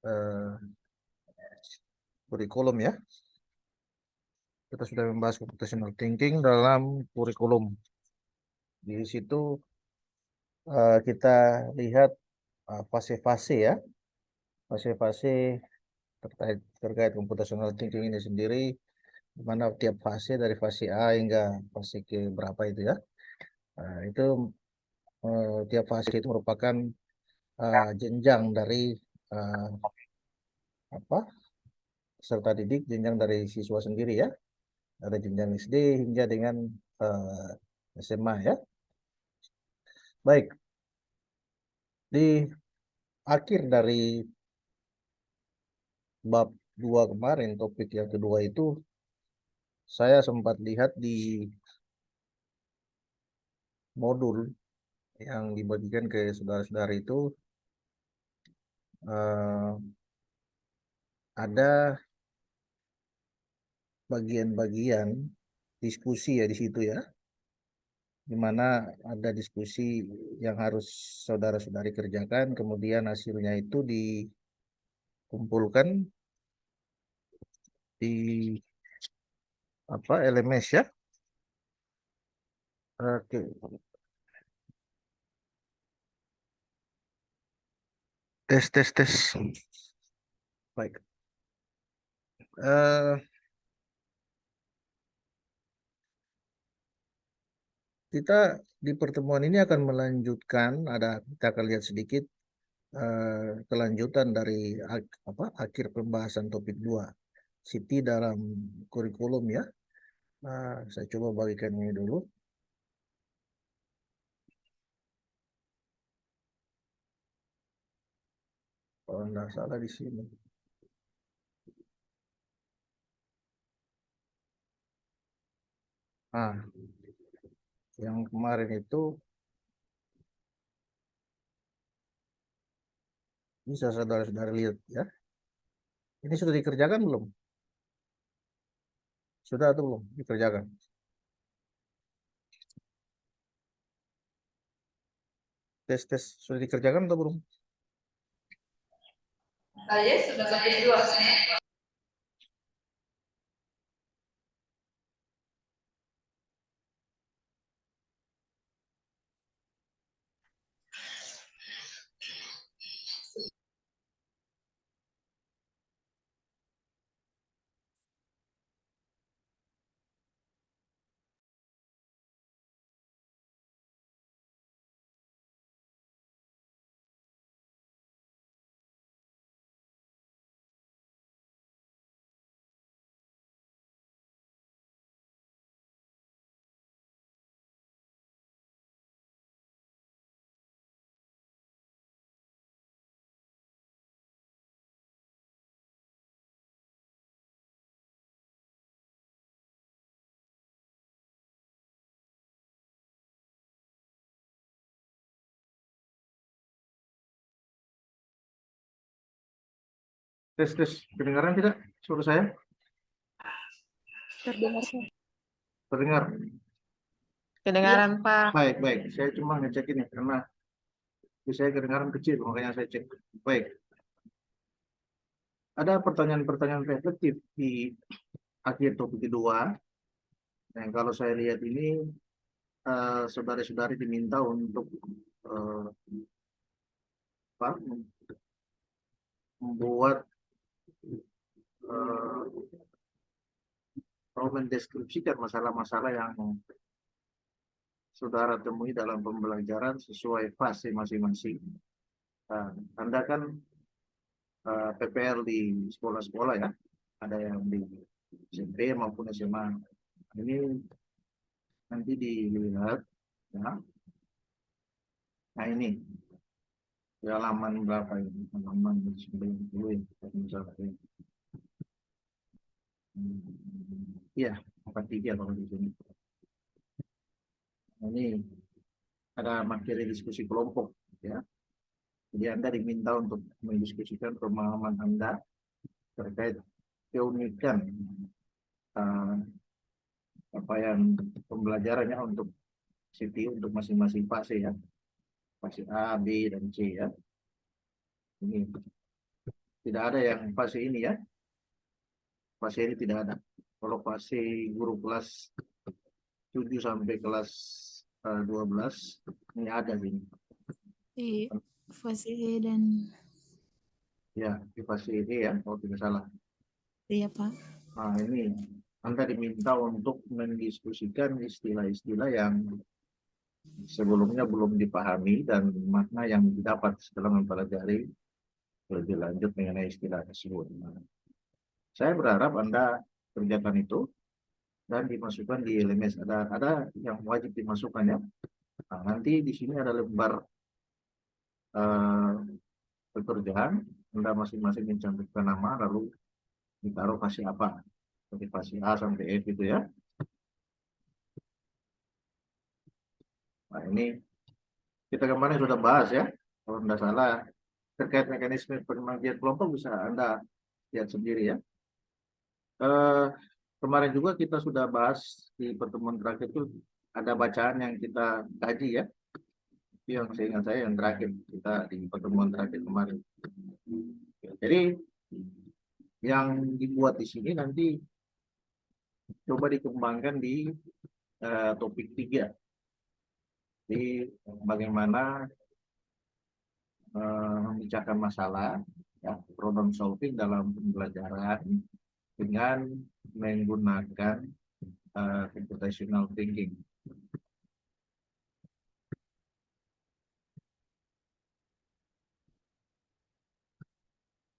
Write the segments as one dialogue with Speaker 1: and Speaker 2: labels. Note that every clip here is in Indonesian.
Speaker 1: eh, kurikulum ya. Kita sudah membahas computational thinking dalam kurikulum. Di situ kita lihat fase-fase ya, fase-fase terkait computational thinking ini sendiri, di mana tiap fase dari fase A hingga fase ke berapa itu ya. Itu tiap fase itu merupakan jenjang dari uh, apa peserta didik, jenjang dari siswa sendiri ya. Ada jenjang SD hingga dengan SMA ya. Baik, di akhir dari bab 2 kemarin, topik yang kedua itu, saya sempat lihat di modul yang dibagikan ke saudara-saudara itu, eh, ada bagian-bagian diskusi ya di situ ya, di mana ada diskusi yang harus saudara-saudari kerjakan, kemudian hasilnya itu dikumpulkan di LMS ya. Oke, tes. Baik. Eh, kita di pertemuan ini akan melanjutkan, kita akan lihat sedikit kelanjutan dari akhir pembahasan topik 2 Siti dalam kurikulum ya. Saya coba bagikan ini dulu. Kalau tidak salah di sini. Nah, yang kemarin itu bisa saudara-saudara lihat ya. Ini sudah dikerjakan belum? Sudah atau belum dikerjakan? Tes sudah dikerjakan atau belum?
Speaker 2: Saya sudah sampai 2.
Speaker 1: Tes kedengaran tidak suara saya?
Speaker 2: Terdengar.
Speaker 1: Terdengar.
Speaker 2: Kedengaran Pak.
Speaker 1: Baik. Saya cuma ngecek ini karena saya kedengaran kecil, makanya saya cek. Baik. Ada pertanyaan-pertanyaan reflektif di akhir topik kedua. Nah, kalau saya lihat ini, saudara-saudari diminta untuk eh, apa, membuat atau mendeskripsikan masalah-masalah yang saudara temui dalam pembelajaran sesuai fase masing-masing. Nah, Anda kan PPL di sekolah-sekolah ya, ada yang di SMP maupun SMA. Ini nanti dilihat ya. Nah ini di halaman berapa ini? Halaman 90 ya, misalnya. Iya, 43 kalau di sini. Nah, ini ada materi diskusi kelompok ya. Jadi Anda diminta untuk mendiskusikan pemahaman Anda terkait keunikan uh, apa yang pembelajarannya untuk Siti untuk masing-masing fase ya. Fase A, B, dan C ya. Ini tidak ada yang fase ini ya. Fase ini tidak ada. Kalau fase guru kelas 7 sampai kelas 12 ini ada ini.
Speaker 3: Di fase E dan
Speaker 1: Ya, di fase ini ya, kalau tidak salah.
Speaker 3: iya Pak.
Speaker 1: Nah, ini Anda diminta untuk mendiskusikan istilah-istilah yang sebelumnya belum dipahami dan makna yang didapat setelah mempelajari lebih lanjut mengenai istilah tersebut. Nah, saya berharap Anda kerjakan itu dan dimasukkan di LMS. Ada yang wajib dimasukkan ya. Nah, nanti di sini ada lembar eh, pekerjaan. Anda masing-masing mencantumkan nama lalu ditaruh fase apa. Seperti fase A sampai F itu ya. Nah, ini kita kemarin sudah bahas ya. Kalau tidak salah terkait mekanisme pembagian kelompok bisa Anda lihat sendiri ya. Eh, Kemarin juga kita sudah bahas di pertemuan terakhir itu ada bacaan yang kita kaji ya. Itu yang seingat saya yang terakhir kita di pertemuan terakhir kemarin. Jadi yang dibuat di sini nanti coba dikembangkan di topik 3. Jadi bagaimana memecahkan masalah ya, problem solving dalam pembelajaran dengan menggunakan computational thinking.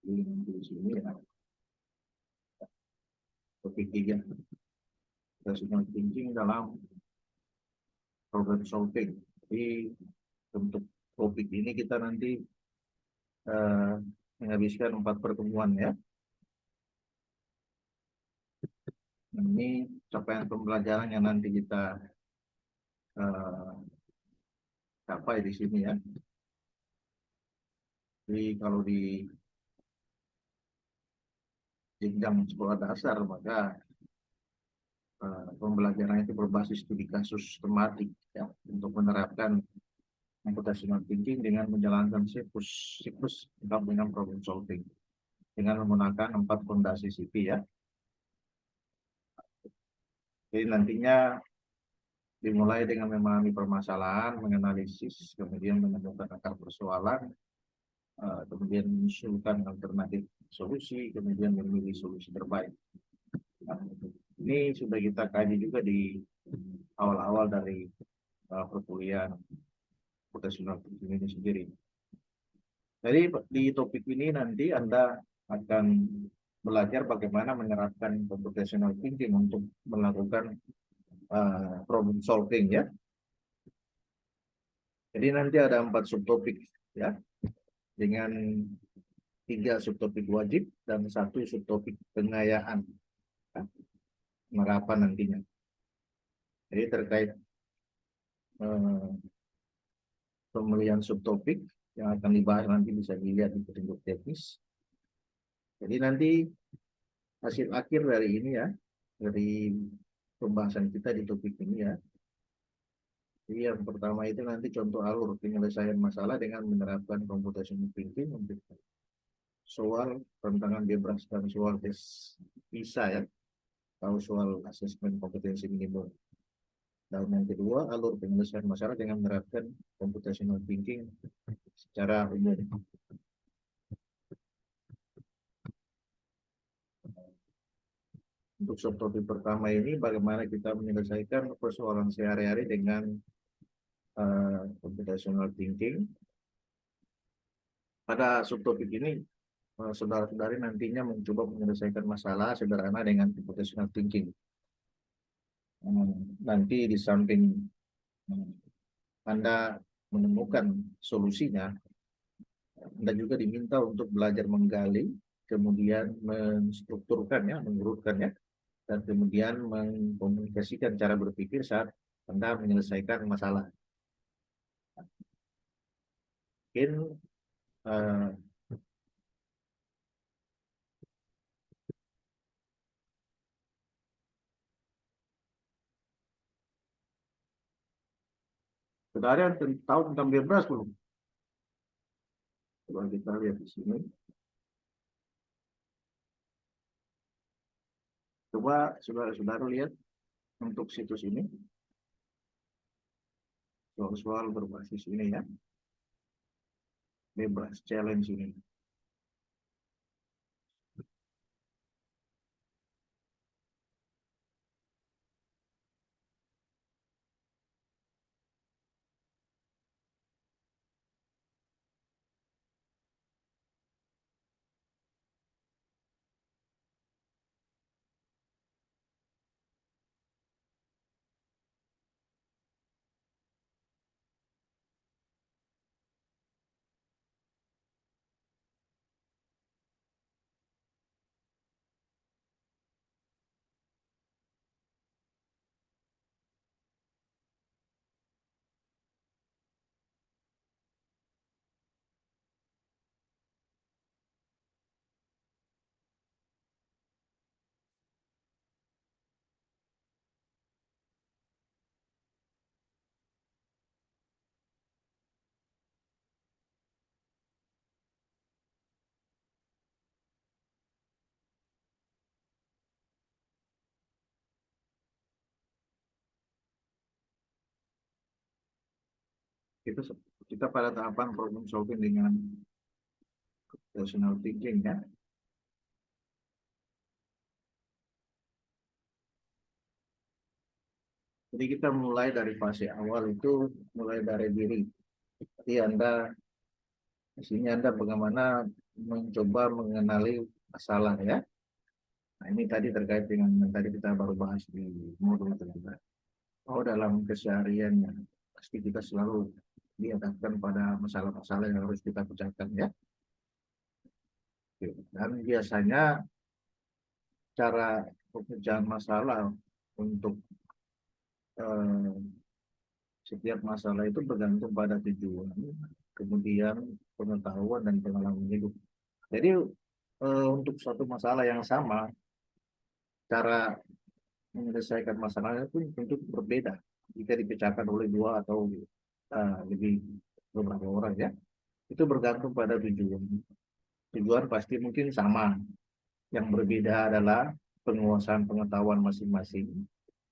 Speaker 1: Di sini ya, topik 3, computational thinking dalam problem solving. Jadi untuk topik ini kita nanti menghabiskan 4 pertemuan ya. Ini capaian pembelajaran yang nanti kita capai di sini ya. Jadi kalau di jenjang sekolah dasar maka pembelajaran itu berbasis studi kasus tematik ya, untuk menerapkan computational thinking dengan menjalankan siklus dengan problem solving dengan menggunakan 4 fondasi CP ya. Jadi nantinya dimulai dengan memahami permasalahan, menganalisis, kemudian menemukan akar persoalan, kemudian mengusulkan alternatif solusi, kemudian memilih solusi terbaik. Nah, ini sudah kita kaji juga di awal-awal dari perkuliahan computational thinking ini sendiri. Jadi di topik ini nanti Anda akan belajar bagaimana menerapkan computational thinking untuk melakukan problem solving ya. Jadi nanti ada 4 subtopik ya, dengan 3 subtopik wajib dan 1 subtopik pengayaan ya, penerapan nantinya. Jadi terkait pemilihan subtopik yang akan dibahas nanti bisa dilihat di petunjuk teknis. Jadi nanti hasil akhir dari ini ya, dari pembahasan kita di topik ini ya. Jadi yang pertama itu nanti contoh alur penyelesaian masalah dengan menerapkan computational thinking untuk soal tantangan bebas dan soal tes PISA ya, atau soal asesmen kompetensi minimum. Dan yang kedua, alur penyelesaian masalah dengan menerapkan computational thinking secara umum. Untuk subtopik pertama ini, bagaimana kita menyelesaikan persoalan sehari-hari dengan computational thinking. Pada subtopik ini, saudara-saudari nantinya mencoba menyelesaikan masalah sederhana dengan computational thinking. Nanti di samping Anda menemukan solusinya, Anda juga diminta untuk belajar menggali, kemudian menstrukturkan ya, mengurutkan ya, dan kemudian mengkomunikasikan cara berpikir saat Anda menyelesaikan masalah. Mungkin saudara tahu tentang bebras belum? Coba kita lihat di sini. Coba saudara-saudara lihat untuk situs ini. Soal-soal berbasis ini ya. Bebas challenge ini. Kita pada tahapan problem solving dengan rational thinking ya. Jadi kita mulai dari fase awal itu mulai dari diri. Jadi di sini Anda bagaimana mencoba mengenali masalah ya. Nah, ini tadi terkait dengan yang tadi kita baru bahas di modul kedua. Oh, dalam kesehariannya pasti kita selalu dihadapkan pada masalah-masalah yang harus kita pecahkan ya. Dan biasanya cara pemecahan masalah untuk setiap masalah itu bergantung pada tujuan, kemudian pengetahuan dan pengalaman hidup. Jadi untuk suatu masalah yang sama, cara menyelesaikan masalahnya pun tentu berbeda jika dipecahkan oleh dua atau lebih beberapa orang ya. Itu bergantung pada tujuan. Tujuan pasti mungkin sama. Yang berbeda adalah penguasaan pengetahuan masing-masing.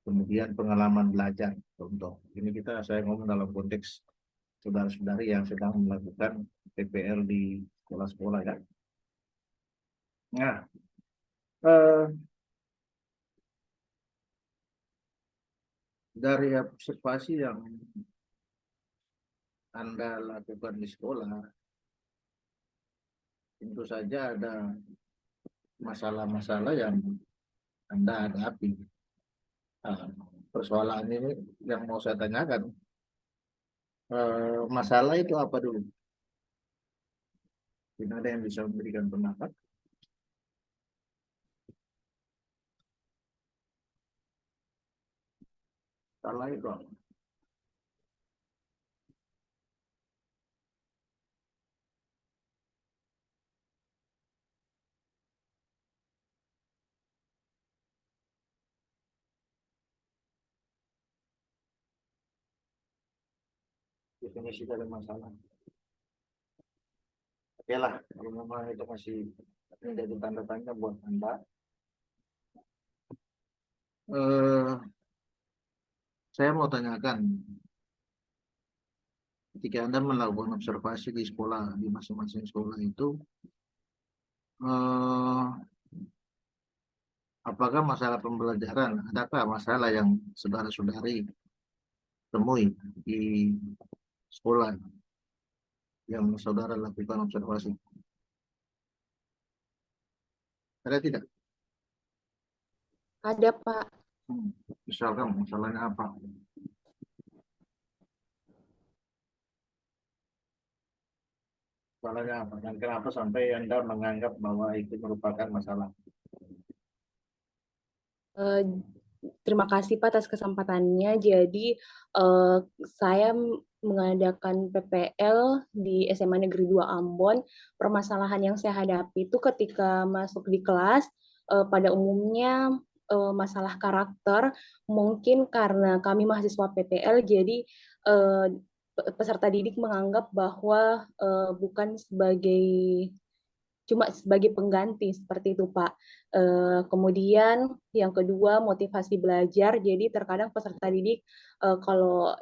Speaker 1: Kemudian pengalaman belajar. Contoh, ini saya ngomong dalam konteks saudara-saudari yang sedang melakukan PPL di sekolah-sekolah ya. Nah, dari observasi yang Anda lakukan di sekolah, tentu saja ada masalah-masalah yang Anda hadapi. Persoalan ini yang mau saya tanyakan, masalah itu apa dulu? Tidak ada yang bisa memberikan pendapat. Masalah itu apa? Definisi dari masalah. Oke lah, kalau memang itu masih menjadi tanda tanya buat Anda. Saya mau tanyakan, ketika Anda melakukan observasi di sekolah, di masing-masing sekolah itu, apakah masalah pembelajaran, adakah masalah yang saudara-saudari temui di sekolah yang saudara lakukan observasi? Ada tidak?
Speaker 4: Ada, Pak.
Speaker 1: Misalkan masalahnya apa? Masalahnya apa? Dan kenapa sampai Anda menganggap bahwa itu merupakan masalah?
Speaker 4: Terima kasih Pak atas kesempatannya. Jadi saya mengadakan PPL di SMA Negeri 2 Ambon. Permasalahan yang saya hadapi itu ketika masuk di kelas, pada umumnya masalah karakter. Mungkin karena kami mahasiswa PPL, jadi peserta didik menganggap bahwa bukan cuma sebagai pengganti seperti itu, Pak. Kemudian yang kedua, motivasi belajar. Jadi terkadang peserta didik kalau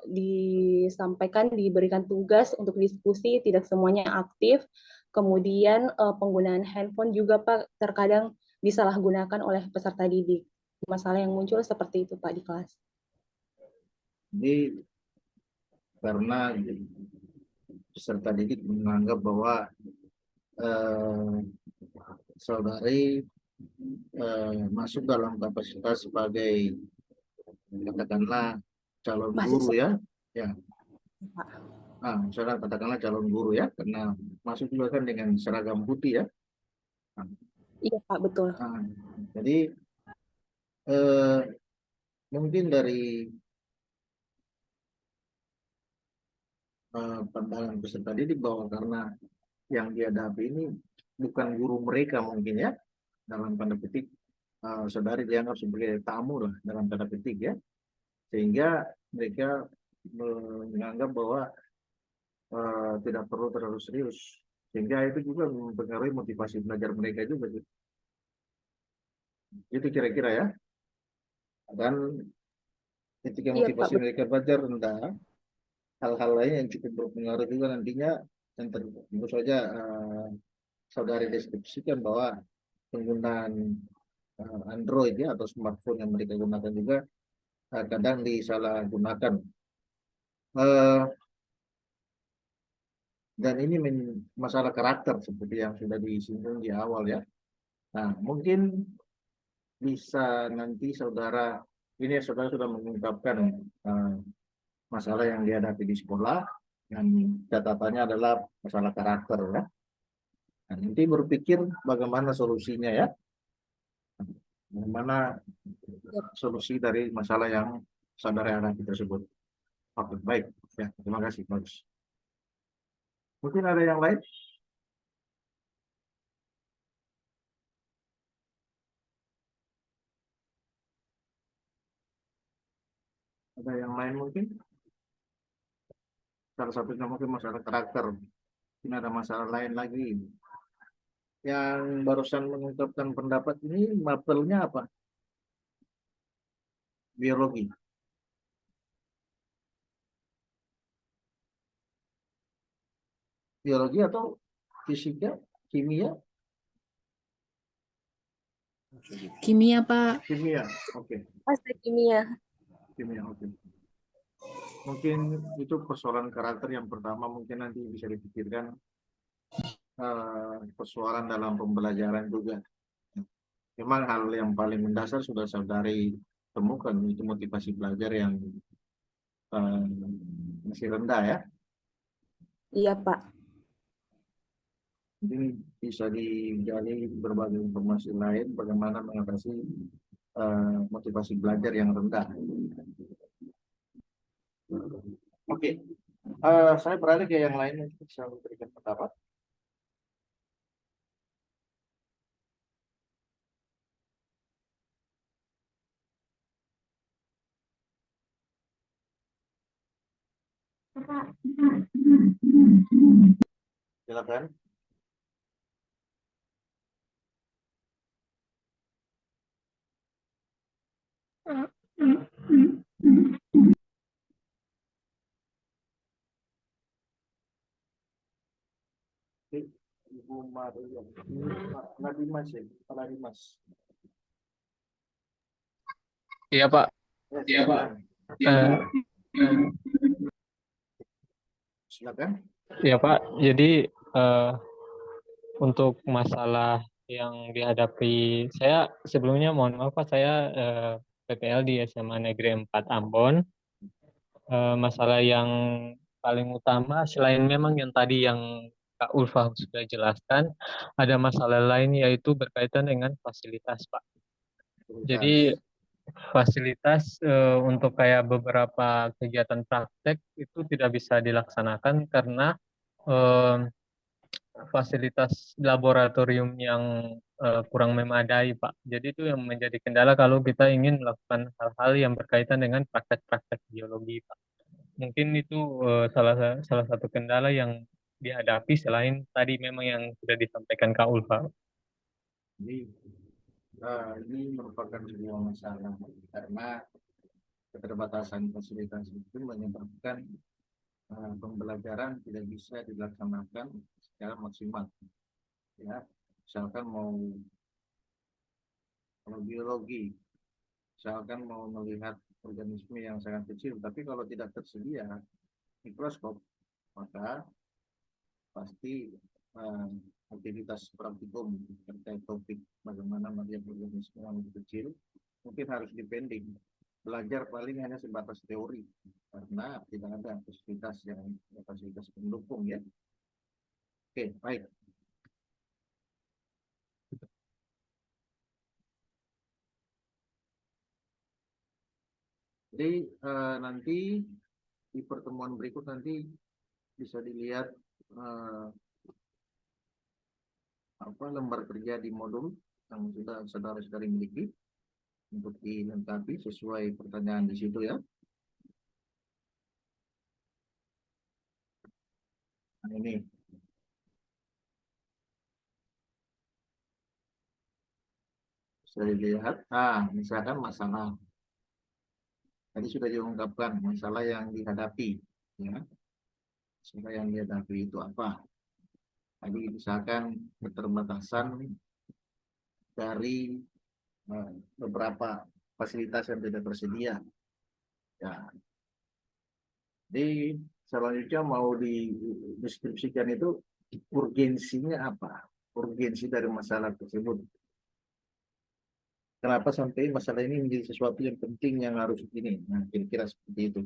Speaker 4: diberikan tugas untuk diskusi tidak semuanya aktif. Kemudian penggunaan handphone juga, Pak, terkadang disalahgunakan oleh peserta didik. Masalah yang muncul seperti itu, Pak, di kelas.
Speaker 1: Jadi karena peserta didik menganggap bahwa eh, saudari masuk dalam kapasitas sebagai katakanlah calon guru
Speaker 4: Mahasiswa,
Speaker 1: ya.
Speaker 4: Pak.
Speaker 1: Nah, misalnya katakanlah calon guru ya, karena masuk juga kan dengan seragam putih ya. Nah,
Speaker 4: Iya, Pak, betul.
Speaker 1: jadi eh, mungkin dari pandangan peserta didik bahwa karena yang dihadapi ini bukan guru mereka mungkin ya, dalam tanda petik saudari dianggap sebagai tamu lah dalam tanda petik ya, sehingga mereka menganggap bahwa tidak perlu terlalu serius, sehingga itu juga mempengaruhi motivasi belajar mereka juga gitu. Itu kira-kira ya. Dan ketika
Speaker 4: Iya, Pak,
Speaker 1: motivasi mereka belajar rendah, hal-hal lain yang cukup berpengaruh juga nantinya, yang tentu saja saudari deskripsikan bahwa penggunaan Android ya atau smartphone yang mereka gunakan juga kadang disalahgunakan. Dan ini masalah karakter seperti yang sudah disinggung di awal ya. Nah, mungkin bisa nanti ini saudara sudah mengungkapkan masalah yang dihadapi di sekolah, dan catatannya adalah masalah karakter ya. Nah, nanti berpikir bagaimana solusinya ya, bagaimana solusi dari masalah yang saudara hadapi tersebut. Oke, baik ya, terima kasih, bagus. Mungkin ada yang lain? Ada yang lain mungkin? Salah satunya mungkin masalah karakter. Ini ada masalah lain lagi. Yang barusan mengungkapkan pendapat ini mapelnya apa? Biologi. Biologi atau fisika, kimia?
Speaker 3: Kimia, Pak.
Speaker 1: Kimia, oke.
Speaker 4: Pasti kimia.
Speaker 1: Kimia, oke. Mungkin itu persoalan karakter yang pertama, mungkin nanti bisa dipikirkan persoalan dalam pembelajaran juga. Memang hal yang paling mendasar sudah saudari temukan, itu motivasi belajar yang masih rendah ya.
Speaker 4: Iya, Pak.
Speaker 1: Jadi bisa digali berbagai informasi lain bagaimana mengatasi motivasi belajar yang rendah. Oke, saya beralih ke yang lain untuk bisa memberikan pendapat. Silakan. Ibu Maria, Nadimas ya, Nadimas.
Speaker 5: Iya Pak.
Speaker 1: Iya Pak.
Speaker 5: Eh,
Speaker 1: Silakan.
Speaker 5: ya Pak. Jadi untuk masalah yang dihadapi saya sebelumnya mohon maaf Pak, saya PPL di SMA Negeri 4 Ambon. Masalah yang paling utama selain memang yang tadi yang Kak Ulfa sudah jelaskan, ada masalah lain yaitu berkaitan dengan fasilitas Pak. Jadi fasilitas untuk kayak beberapa kegiatan praktek itu tidak bisa dilaksanakan karena fasilitas laboratorium yang kurang memadai, Pak. Jadi itu yang menjadi kendala kalau kita ingin melakukan hal-hal yang berkaitan dengan praktek-praktek biologi, Pak. Mungkin itu salah satu kendala yang dihadapi selain tadi memang yang sudah disampaikan Kak Ulfa.
Speaker 1: Jadi ini merupakan sebuah masalah karena keterbatasan fasilitas itu menyebabkan pembelajaran tidak bisa dilaksanakan secara maksimal. Ya, misalkan kalau biologi, misalkan mau melihat organisme yang sangat kecil, tapi kalau tidak tersedia mikroskop, maka pasti aktivitas praktikum terkait topik bagaimana melihat organisme yang lebih kecil mungkin harus dipending. Belajar paling hanya sebatas teori karena tidak ada fasilitas pendukung ya. Oke, baik. Jadi nanti di pertemuan berikut nanti bisa dilihat lembar kerja di modul yang sudah saudara-saudari miliki untuk dilengkapi sesuai pertanyaan di situ ya. Nah, ini bisa dilihat. Nah, misalkan masalah tadi sudah diungkapkan masalah yang dihadapi, ya. Masalah yang dihadapi itu apa? Tadi misalkan keterbatasan dari beberapa fasilitas yang tidak tersedia. Ya. Jadi selanjutnya mau dideskripsikan itu urgensinya apa? Urgensi dari masalah tersebut. Kenapa sampai masalah ini menjadi sesuatu yang penting yang harus ini? Nah, kira-kira seperti itu.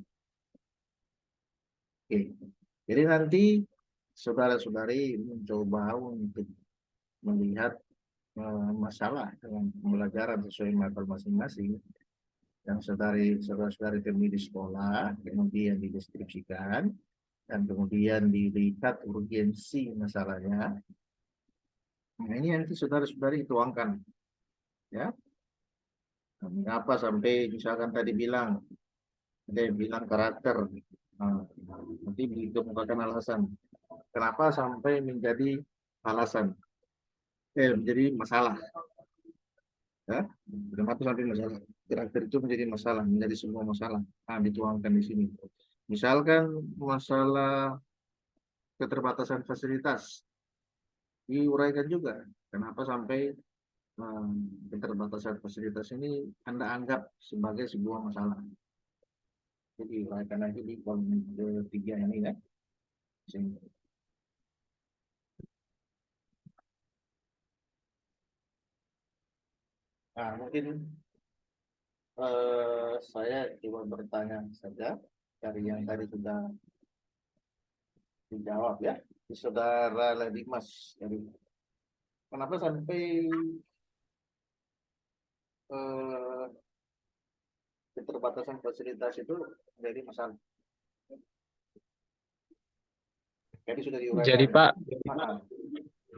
Speaker 1: Oke. Jadi nanti saudara-saudari mencoba untuk melihat masalah dengan pembelajaran sesuai matkul masing-masing yang saudara-saudari temui di sekolah, kemudian dideskripsikan, dan kemudian dilihat urgensi masalahnya. Nah, ini nanti saudara-saudari tuangkan, ya. Mengapa sampai misalkan tadi bilang, ada yang bilang karakter, nah, nanti dikemukakan alasan. Kenapa sampai menjadi alasan? Menjadi masalah. Ya, kenapa sampai masalah? Karakter itu menjadi masalah, menjadi sebuah masalah. Nah, dituangkan di sini. Misalkan masalah keterbatasan fasilitas, diuraikan juga. Kenapa sampai keterbatasan fasilitas ini Anda anggap sebagai sebuah masalah. Jadi diuraikan lagi di kolom ketiga ini ya. Sini. Nah, mungkin saya coba bertanya saja dari yang tadi sudah dijawab ya. Saudara Ladimas, dari kenapa sampai keterbatasan fasilitas itu jadi masalah? Jadi sudah diuraikan.
Speaker 5: Jadi Pak,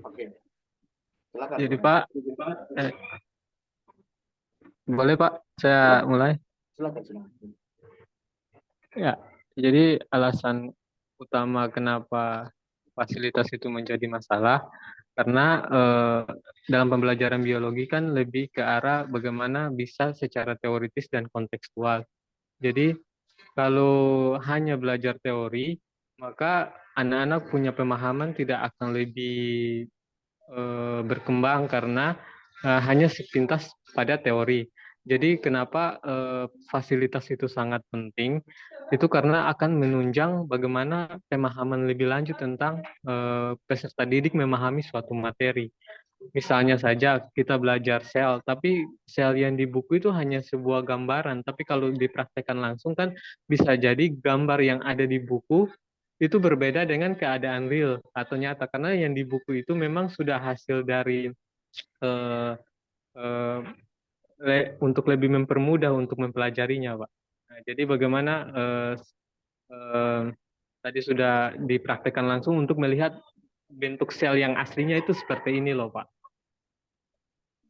Speaker 1: oke. Silakan.
Speaker 5: jadi Pak, boleh Pak, saya mulai.
Speaker 1: Silakan.
Speaker 5: Ya, jadi alasan utama kenapa fasilitas itu menjadi masalah karena dalam pembelajaran biologi kan lebih ke arah bagaimana bisa secara teoritis dan kontekstual. Jadi kalau hanya belajar teori, maka anak-anak punya pemahaman tidak akan lebih berkembang karena hanya sepintas pada teori. Jadi kenapa fasilitas itu sangat penting? Itu karena akan menunjang bagaimana pemahaman lebih lanjut tentang peserta didik memahami suatu materi. Misalnya saja kita belajar sel, tapi sel yang di buku itu hanya sebuah gambaran, tapi kalau dipraktekkan langsung kan bisa jadi gambar yang ada di buku itu berbeda dengan keadaan real atau nyata, karena yang di buku itu memang sudah hasil dari untuk lebih mempermudah untuk mempelajarinya, Pak. Nah, jadi bagaimana tadi sudah dipraktekkan langsung untuk melihat bentuk sel yang aslinya itu seperti ini loh, Pak.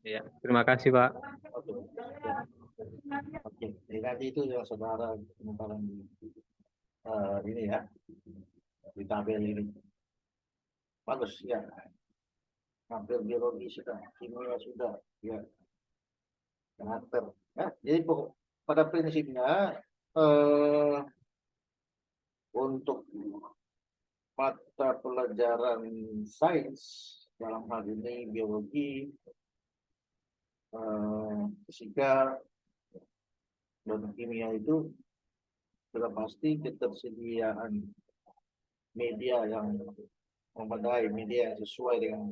Speaker 5: Ya, terima kasih, Pak.
Speaker 1: Oke, jadi itu yang saudara kemarin. ini ya di tabel ini bagus ya. Hampir biologi sudah, kimia sudah, ya karakter. Ya, jadi pada prinsipnya untuk mata pelajaran sains dalam hal ini biologi, fisika, dan kimia itu sudah pasti ketersediaan media yang memadai, media yang sesuai dengan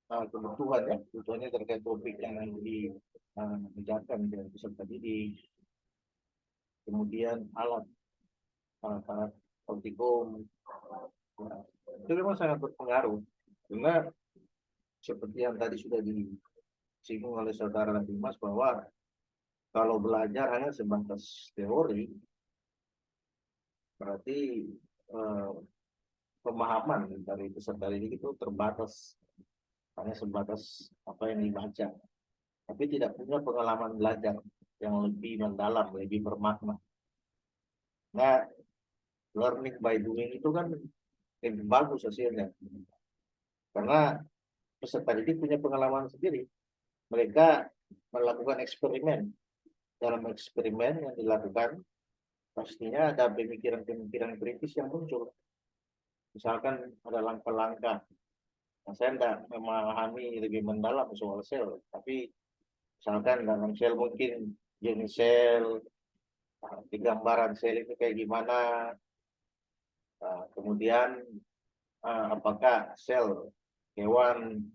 Speaker 1: kebutuhan ya, kebutuhannya terkait topik yang dibicarakan dari peserta didik, kemudian alat praktikum, itu memang sangat berpengaruh karena seperti yang tadi sudah disinggung oleh saudara Dimas bahwa kalau belajar hanya sebatas teori berarti pemahaman dari peserta didik itu terbatas hanya sebatas apa yang dibaca, tapi tidak punya pengalaman belajar yang lebih mendalam, lebih bermakna. Nah, learning by doing itu kan lebih bagus hasilnya, karena peserta didik punya pengalaman sendiri. Mereka melakukan eksperimen. Dalam eksperimen yang dilakukan, pastinya ada pemikiran-pemikiran kritis yang muncul. Misalkan ada langkah-langkah. Nah, saya tidak memahami lebih mendalam soal sel, tapi misalkan dalam sel mungkin jenis sel, di gambaran sel itu kayak gimana, kemudian apakah sel hewan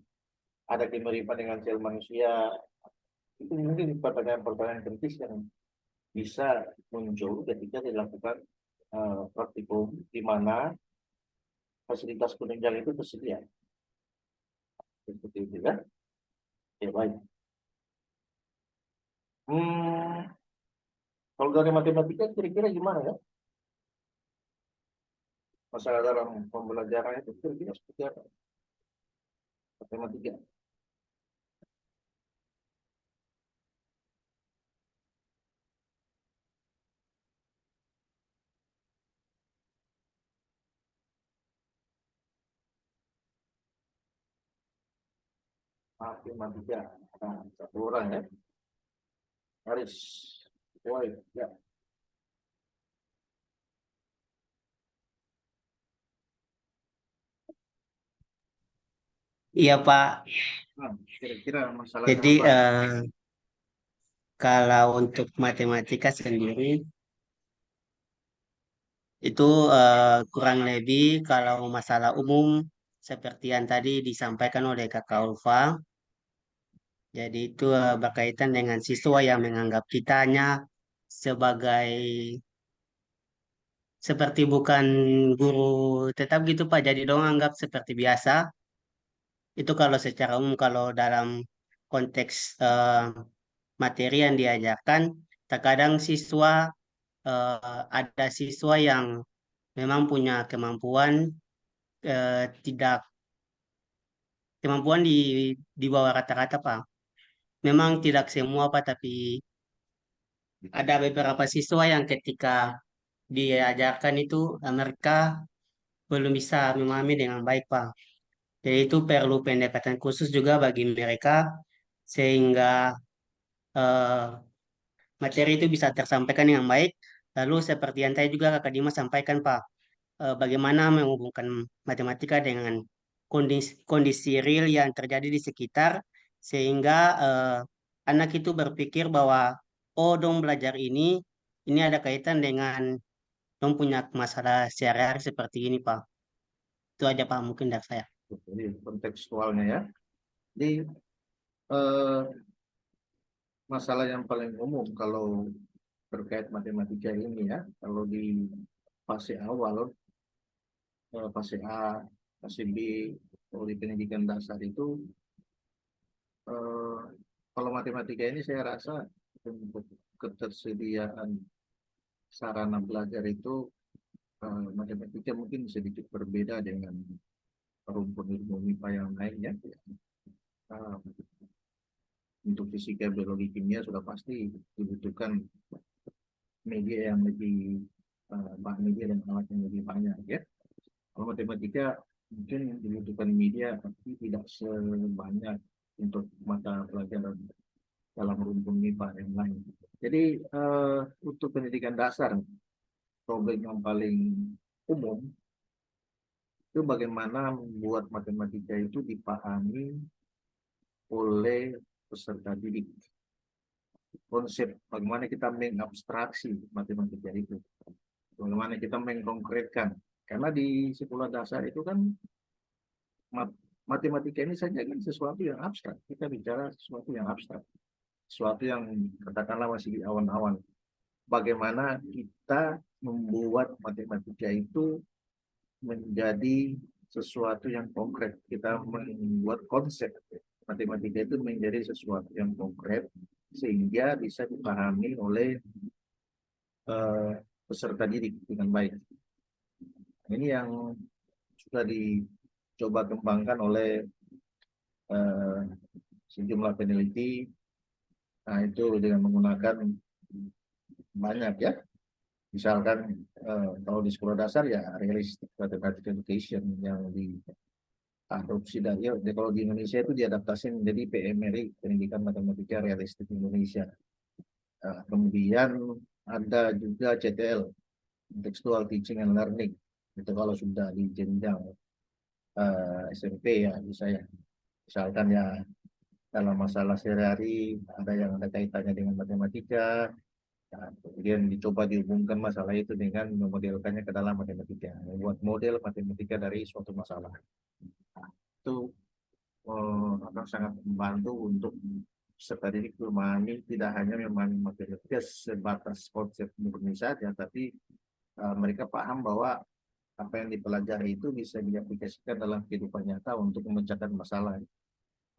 Speaker 1: ada kemiripan dengan sel manusia, itu mungkin pertanyaan-pertanyaan kritis yang bisa muncul ketika dilakukan praktikum di mana fasilitas penunjang itu tersedia. Seperti itu kan? Ya baik. Kalau dari matematika kira-kira gimana ya? Masalah dalam pembelajaran itu kira-kira seperti apa? Matematika. Matematika. Nah, satu orang ya. Haris. Woi, ya.
Speaker 6: Iya Pak,
Speaker 1: Nah, kira-kira masalah
Speaker 6: jadi
Speaker 1: apa?
Speaker 6: kalau untuk matematika sendiri itu kurang lebih kalau masalah umum seperti yang tadi disampaikan oleh Kakak Ulfa, jadi itu berkaitan dengan siswa yang menganggap kitanya sebagai seperti bukan guru tetap gitu Pak, jadi dong anggap seperti biasa. Itu kalau secara umum, kalau dalam konteks materi yang diajarkan, terkadang siswa ada siswa yang memang punya tidak kemampuan di bawah rata-rata Pak. Memang tidak semua Pak, tapi ada beberapa siswa yang ketika diajarkan itu mereka belum bisa memahami dengan baik Pak. Jadi itu perlu pendekatan khusus juga bagi mereka sehingga eh, materi itu bisa tersampaikan dengan baik. Lalu seperti yang tadi juga Kakak Dimas sampaikan Pak, bagaimana menghubungkan matematika dengan kondisi real yang terjadi di sekitar sehingga anak itu berpikir bahwa oh dong belajar ini ada kaitan dengan dong punya masalah sehari-hari seperti ini Pak. Itu aja Pak mungkin dari saya.
Speaker 1: Jadi kontekstualnya ya. Jadi eh, masalah yang paling umum kalau terkait matematika ini ya, kalau di fase awal, fase A, fase B, kalau di pendidikan dasar itu, eh, kalau matematika ini saya rasa untuk ketersediaan sarana belajar itu, matematika mungkin sedikit berbeda dengan rumpun ilmu MIPA yang lainnya. Eh, untuk fisika, biologi, kimia sudah pasti dibutuhkan media yang lebih bahan media dan alat yang lebih banyak ya. Kalau matematika mungkin dibutuhkan media tapi tidak sebanyak untuk mata pelajaran dalam rumpun MIPA yang lain. Jadi untuk pendidikan dasar, problem yang paling umum itu bagaimana membuat matematika itu dipahami oleh peserta didik. Konsep bagaimana kita mengabstraksi matematika itu, bagaimana kita mengkonkretkan. Karena di sekolah dasar itu kan matematika ini saja kan sesuatu yang abstrak. Kita bicara sesuatu yang abstrak, sesuatu yang katakanlah masih di awan-awan. Bagaimana kita membuat matematika itu menjadi sesuatu yang konkret. Kita membuat konsep matematika itu menjadi sesuatu yang konkret sehingga bisa dipahami oleh peserta didik dengan baik. Ini yang sudah dicoba kembangkan oleh sejumlah peneliti. Nah, itu dengan menggunakan banyak ya. Misalkan kalau di sekolah dasar ya realistic mathematical education yang diadopsi dari kalau di Indonesia itu diadaptasi menjadi PMRI, Pendidikan Matematika Realistik Indonesia. Kemudian ada juga CTL, Textual Teaching and Learning. Itu kalau sudah di jenjang SMP ya bisa ya. Misalkan ya dalam masalah sehari-hari ada yang ada kaitannya dengan matematika. Nah, kemudian dicoba dihubungkan masalah itu dengan memodelkannya ke dalam matematika, membuat model matematika dari suatu masalah. Nah, itu akan sangat membantu untuk peserta didik memahami, tidak hanya memahami matematika sebatas konsep murni saja, tapi mereka paham bahwa apa yang dipelajari itu bisa diaplikasikan dalam kehidupan nyata untuk memecahkan masalah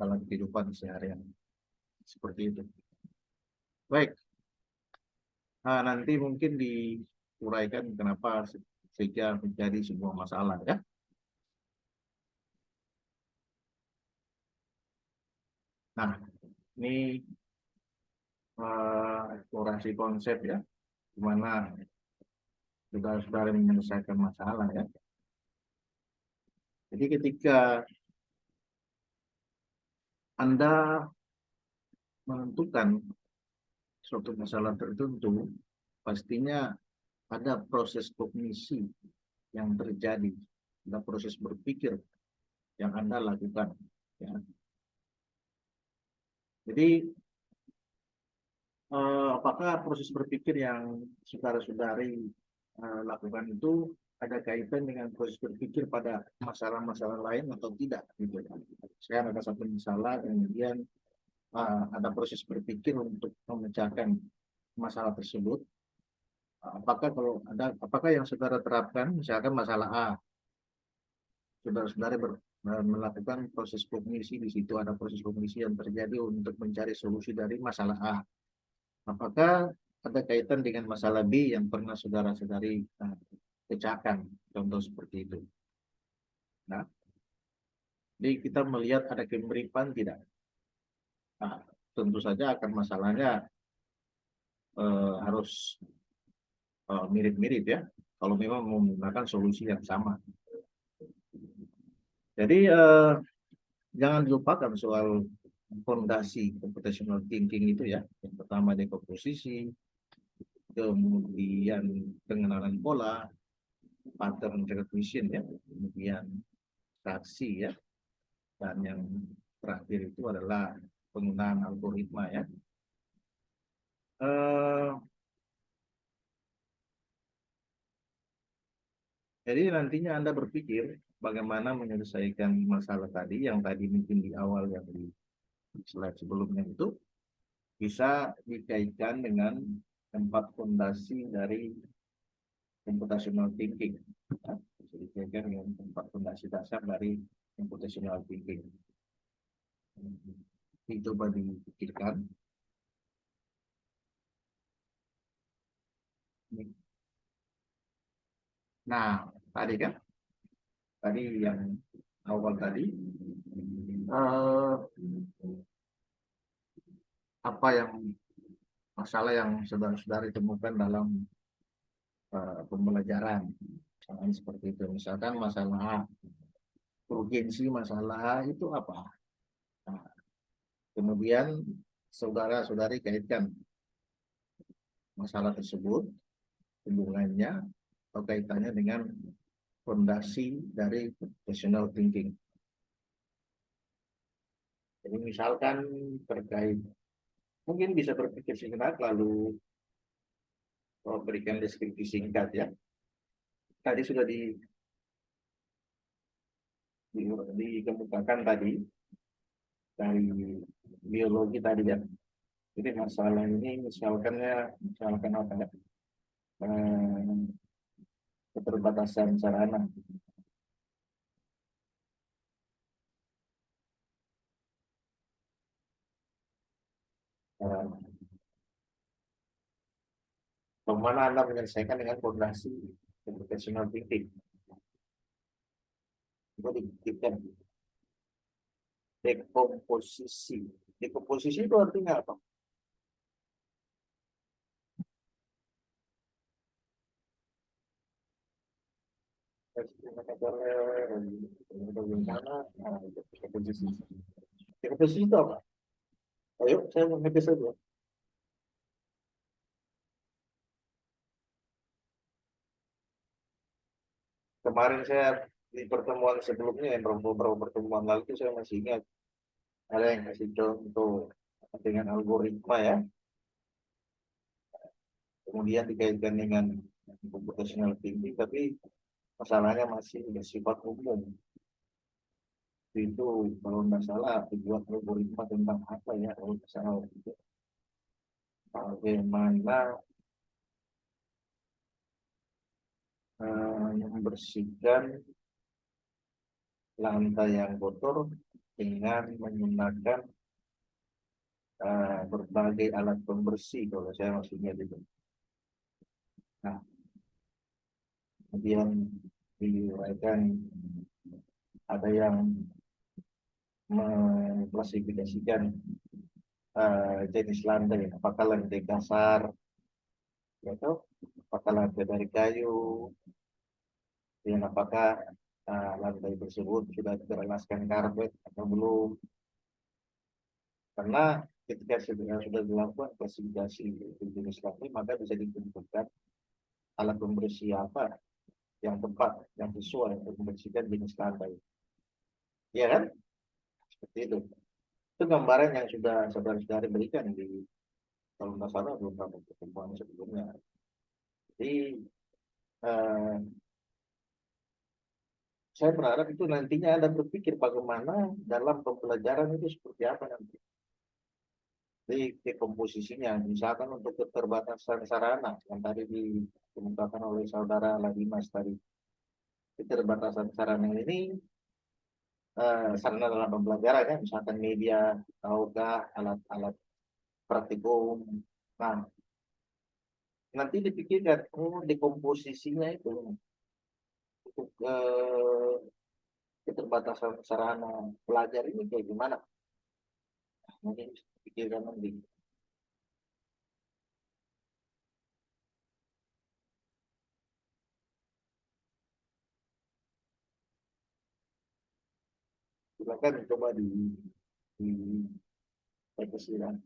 Speaker 1: dalam kehidupan sehari-hari. Seperti itu. Baik. Nah, nanti mungkin diuraikan kenapa sehingga menjadi sebuah masalah ya. Nah, ini eksplorasi konsep ya, gimana saudara-saudara menyelesaikan masalah ya. Jadi ketika Anda menentukan suatu masalah tertentu, pastinya ada proses kognisi yang terjadi, ada proses berpikir yang Anda lakukan. Ya. Jadi, apakah proses berpikir yang saudara-saudari lakukan itu ada kaitan dengan proses berpikir pada masalah-masalah lain atau tidak? Gitu. Sekarang ada satu masalah, kemudian ada proses berpikir untuk memecahkan masalah tersebut. Apakah yang saudara terapkan, misalkan masalah A, saudara-saudara melakukan proses kognisi, di situ ada proses kognisi yang terjadi untuk mencari solusi dari masalah A. Apakah ada kaitan dengan masalah B yang pernah saudara-saudari pecahkan, contoh seperti itu. Nah, jadi kita melihat ada kemiripan tidak? Nah, tentu saja akan masalahnya harus mirip-mirip ya, kalau memang menggunakan solusi yang sama. Jadi jangan dilupakan soal fondasi computational thinking itu ya. Yang pertama dekomposisi, kemudian pengenalan pola, pattern recognition ya, kemudian abstraksi ya, dan yang terakhir itu adalah penggunaan algoritma ya. Jadi nantinya Anda berpikir bagaimana menyelesaikan masalah tadi, yang tadi mungkin di awal yang di slide sebelumnya itu, bisa dikaitkan dengan 4 fondasi dari computational thinking. Ya, bisa dikaitkan dengan 4 fondasi dasar dari computational thinking. Coba dipikirkan. Nah, tadi yang awal tadi, apa yang masalah yang saudara-saudari temukan dalam pembelajaran. Misalnya seperti itu. Misalkan masalah urgensi masalah itu apa. Nah, kemudian saudara-saudari kaitkan masalah tersebut, hubungannya atau kaitannya dengan fondasi dari professional thinking. Jadi misalkan terkait, mungkin bisa berpikir sejenak lalu berikan deskripsi singkat ya. Tadi sudah dikemukakan tadi dari biologi tadi ya. Jadi masalah ini misalkan apa ya? Keterbatasan sarana. Bagaimana Anda menyelesaikan dengan fondasi computational thinking? Itu dibuktikan. Dekomposisi. Dekomposisi itu artinya apa? Dekomposisi. Dekomposisi itu apa? Ayo, saya mau ngetes saja. Kemarin saya di pertemuan sebelumnya, yang beberapa pertemuan lalu itu saya masih ingat ada yang kasih contoh dengan algoritma ya. Kemudian dikaitkan dengan computational thinking, tapi masalahnya masih bersifat umum. Itu kalau nggak salah dibuat algoritma tentang apa ya, kalau nggak salah itu bagaimana membersihkan lantai yang kotor dengan menggunakan berbagai alat pembersih, kalau saya masih ingat itu. Nah, kemudian diuraikan ada yang mengklasifikasikan jenis lantai, apakah lantai kasar, atau apakah lantai dari kayu, dan apakah lantai tersebut sudah beralaskan karpet atau belum. Karena ketika sudah dilakukan klasifikasi jenis lantai, maka bisa ditentukan alat pembersih apa yang tepat, yang sesuai untuk membersihkan jenis lantai. Iya kan? Seperti itu. Itu gambaran yang sudah saudara-saudari berikan di, kalau nggak salah, beberapa pertemuan sebelumnya. Jadi saya berharap itu nantinya Anda berpikir bagaimana dalam pembelajaran itu seperti apa nanti. Jadi dekomposisinya, misalkan untuk keterbatasan sarana yang tadi dikemukakan oleh saudara Ladimas tadi. Keterbatasan sarana ini sarana dalam pembelajaran ya, misalkan media, tahukah alat-alat praktikum. Nah, nanti dipikirkan, dekomposisinya itu untuk keterbatasan sarana belajar ini kayak gimana? Mungkin bisa dipikirkan nanti. Silakan coba di persilakan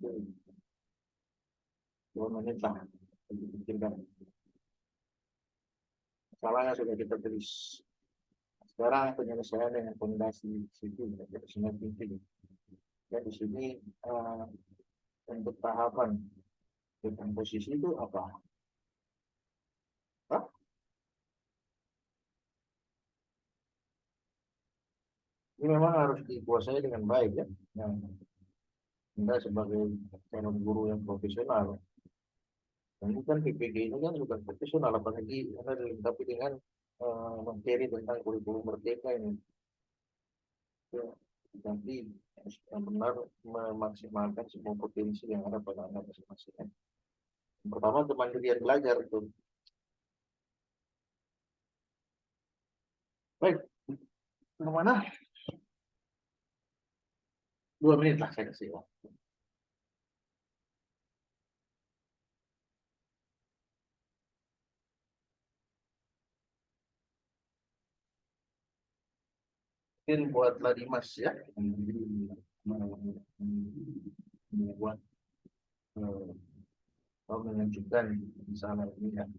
Speaker 1: 2 menit lah dipikirkan. Salahnya sudah kita tulis. Sekarang penyelesaian dengan fondasi situ, professional thinking. Ya di sini untuk tahapan dekomposisi itu apa? Hah? Ini memang harus dikuasai dengan baik ya. Yang Anda sebagai calon guru yang profesional. Dan ini kan PPG ini kan sudah profesional, apalagi Anda dilengkapi dengan materi tentang kurikulum merdeka ini. Ya, nanti harus benar memaksimalkan semua potensi yang ada pada Anda masing-masing. Pertama, kemandirian belajar itu. Baik, kemana? 2 menit lah saya kasih waktu. mungkin buatlah Dimas ya, membuat atau menunjukkan misalnya ini yang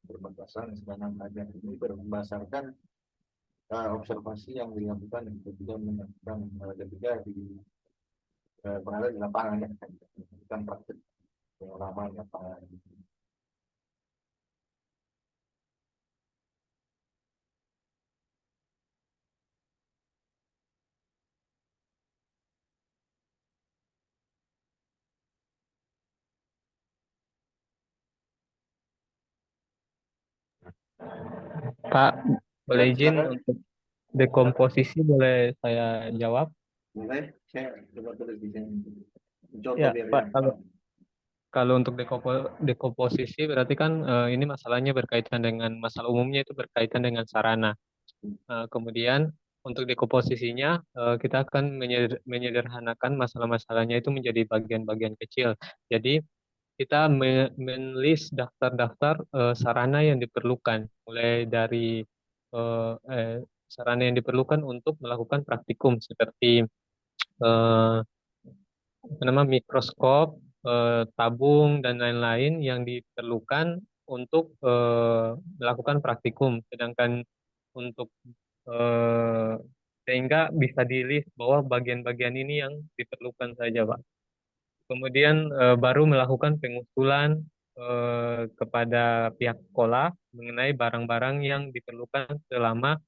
Speaker 1: berbatasan sedangkan ada ini berdasarkan observasi yang dilakukan ketika melakukan ketika berada di lapangan ya, bukan praktik pengalaman lapangan.
Speaker 5: Pak, boleh izin
Speaker 1: Silakan.
Speaker 5: untuk dekomposisi boleh saya jawab?
Speaker 1: Boleh, saya coba tulis di sini. Contoh
Speaker 5: Ya,
Speaker 1: biar
Speaker 5: Pak,
Speaker 1: yang
Speaker 5: kalau untuk dekomposisi berarti kan ini masalahnya berkaitan dengan masalah umumnya itu berkaitan dengan sarana. Kemudian untuk dekomposisinya kita akan menyederhanakan masalah-masalahnya itu menjadi bagian-bagian kecil. Jadi kita menulis daftar-daftar sarana yang diperlukan, mulai dari sarana yang diperlukan untuk melakukan praktikum seperti eh, mikroskop, tabung dan lain-lain yang diperlukan untuk melakukan praktikum. Sedangkan untuk eh, sehingga bisa di-list bahwa bagian-bagian ini yang diperlukan saja, Pak. Kemudian baru melakukan pengusulan kepada pihak sekolah mengenai barang-barang yang diperlukan selama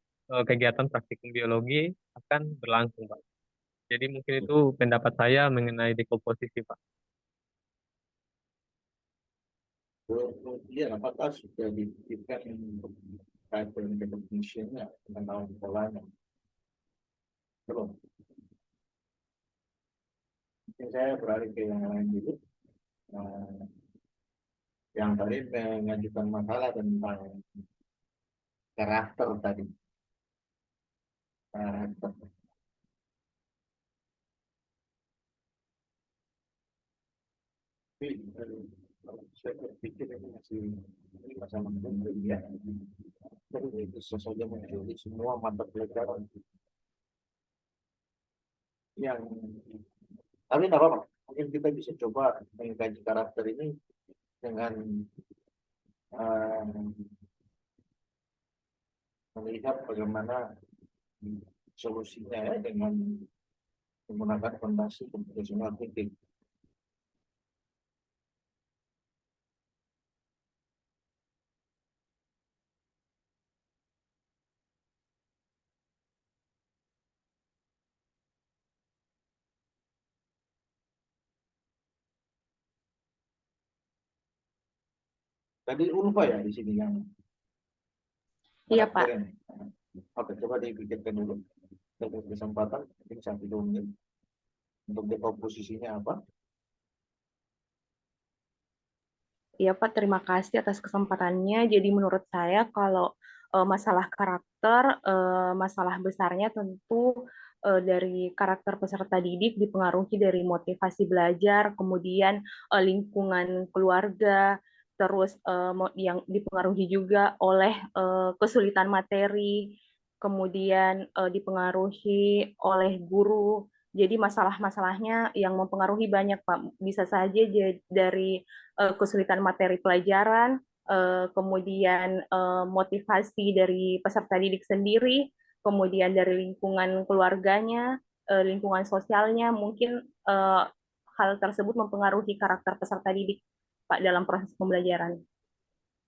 Speaker 5: kegiatan praktikum biologi akan berlangsung, Pak. Jadi mungkin itu pendapat saya mengenai dekomposisi, Pak.
Speaker 1: kemudian apakah sudah dipikirkan untuk terkait dengan definitionnya tentang polanya? Belum. Mungkin saya beralih ke yang lain dulu. Nah, yang tadi mengajukan masalah tentang karakter tadi. Karakter. Tapi saya berpikir ini masih sama ya. Jadi bisa saja muncul di semua mata pelajaran yang tapi tidak apa-apa. Mungkin kita bisa coba mengkaji karakter ini dengan melihat bagaimana solusinya ya, dengan menggunakan fondasi computational thinking. Tadi Ulfa ya di sini yang
Speaker 4: Iya, Pak.
Speaker 1: karakternya. Oke, coba dipikirkan dulu. Dapat kesempatan, mungkin 1-2 menit untuk dekomposisinya apa?
Speaker 4: Iya Pak, terima kasih atas kesempatannya. Jadi menurut saya kalau masalah karakter, masalah besarnya tentu dari karakter peserta didik dipengaruhi dari motivasi belajar, kemudian lingkungan keluarga, terus yang dipengaruhi juga oleh kesulitan materi, kemudian dipengaruhi oleh guru. Jadi masalah-masalahnya yang mempengaruhi banyak Pak. Bisa saja dari kesulitan materi pelajaran, kemudian motivasi dari peserta didik sendiri, kemudian dari lingkungan keluarganya, lingkungan sosialnya, mungkin hal tersebut mempengaruhi karakter peserta didik Pak dalam proses pembelajaran.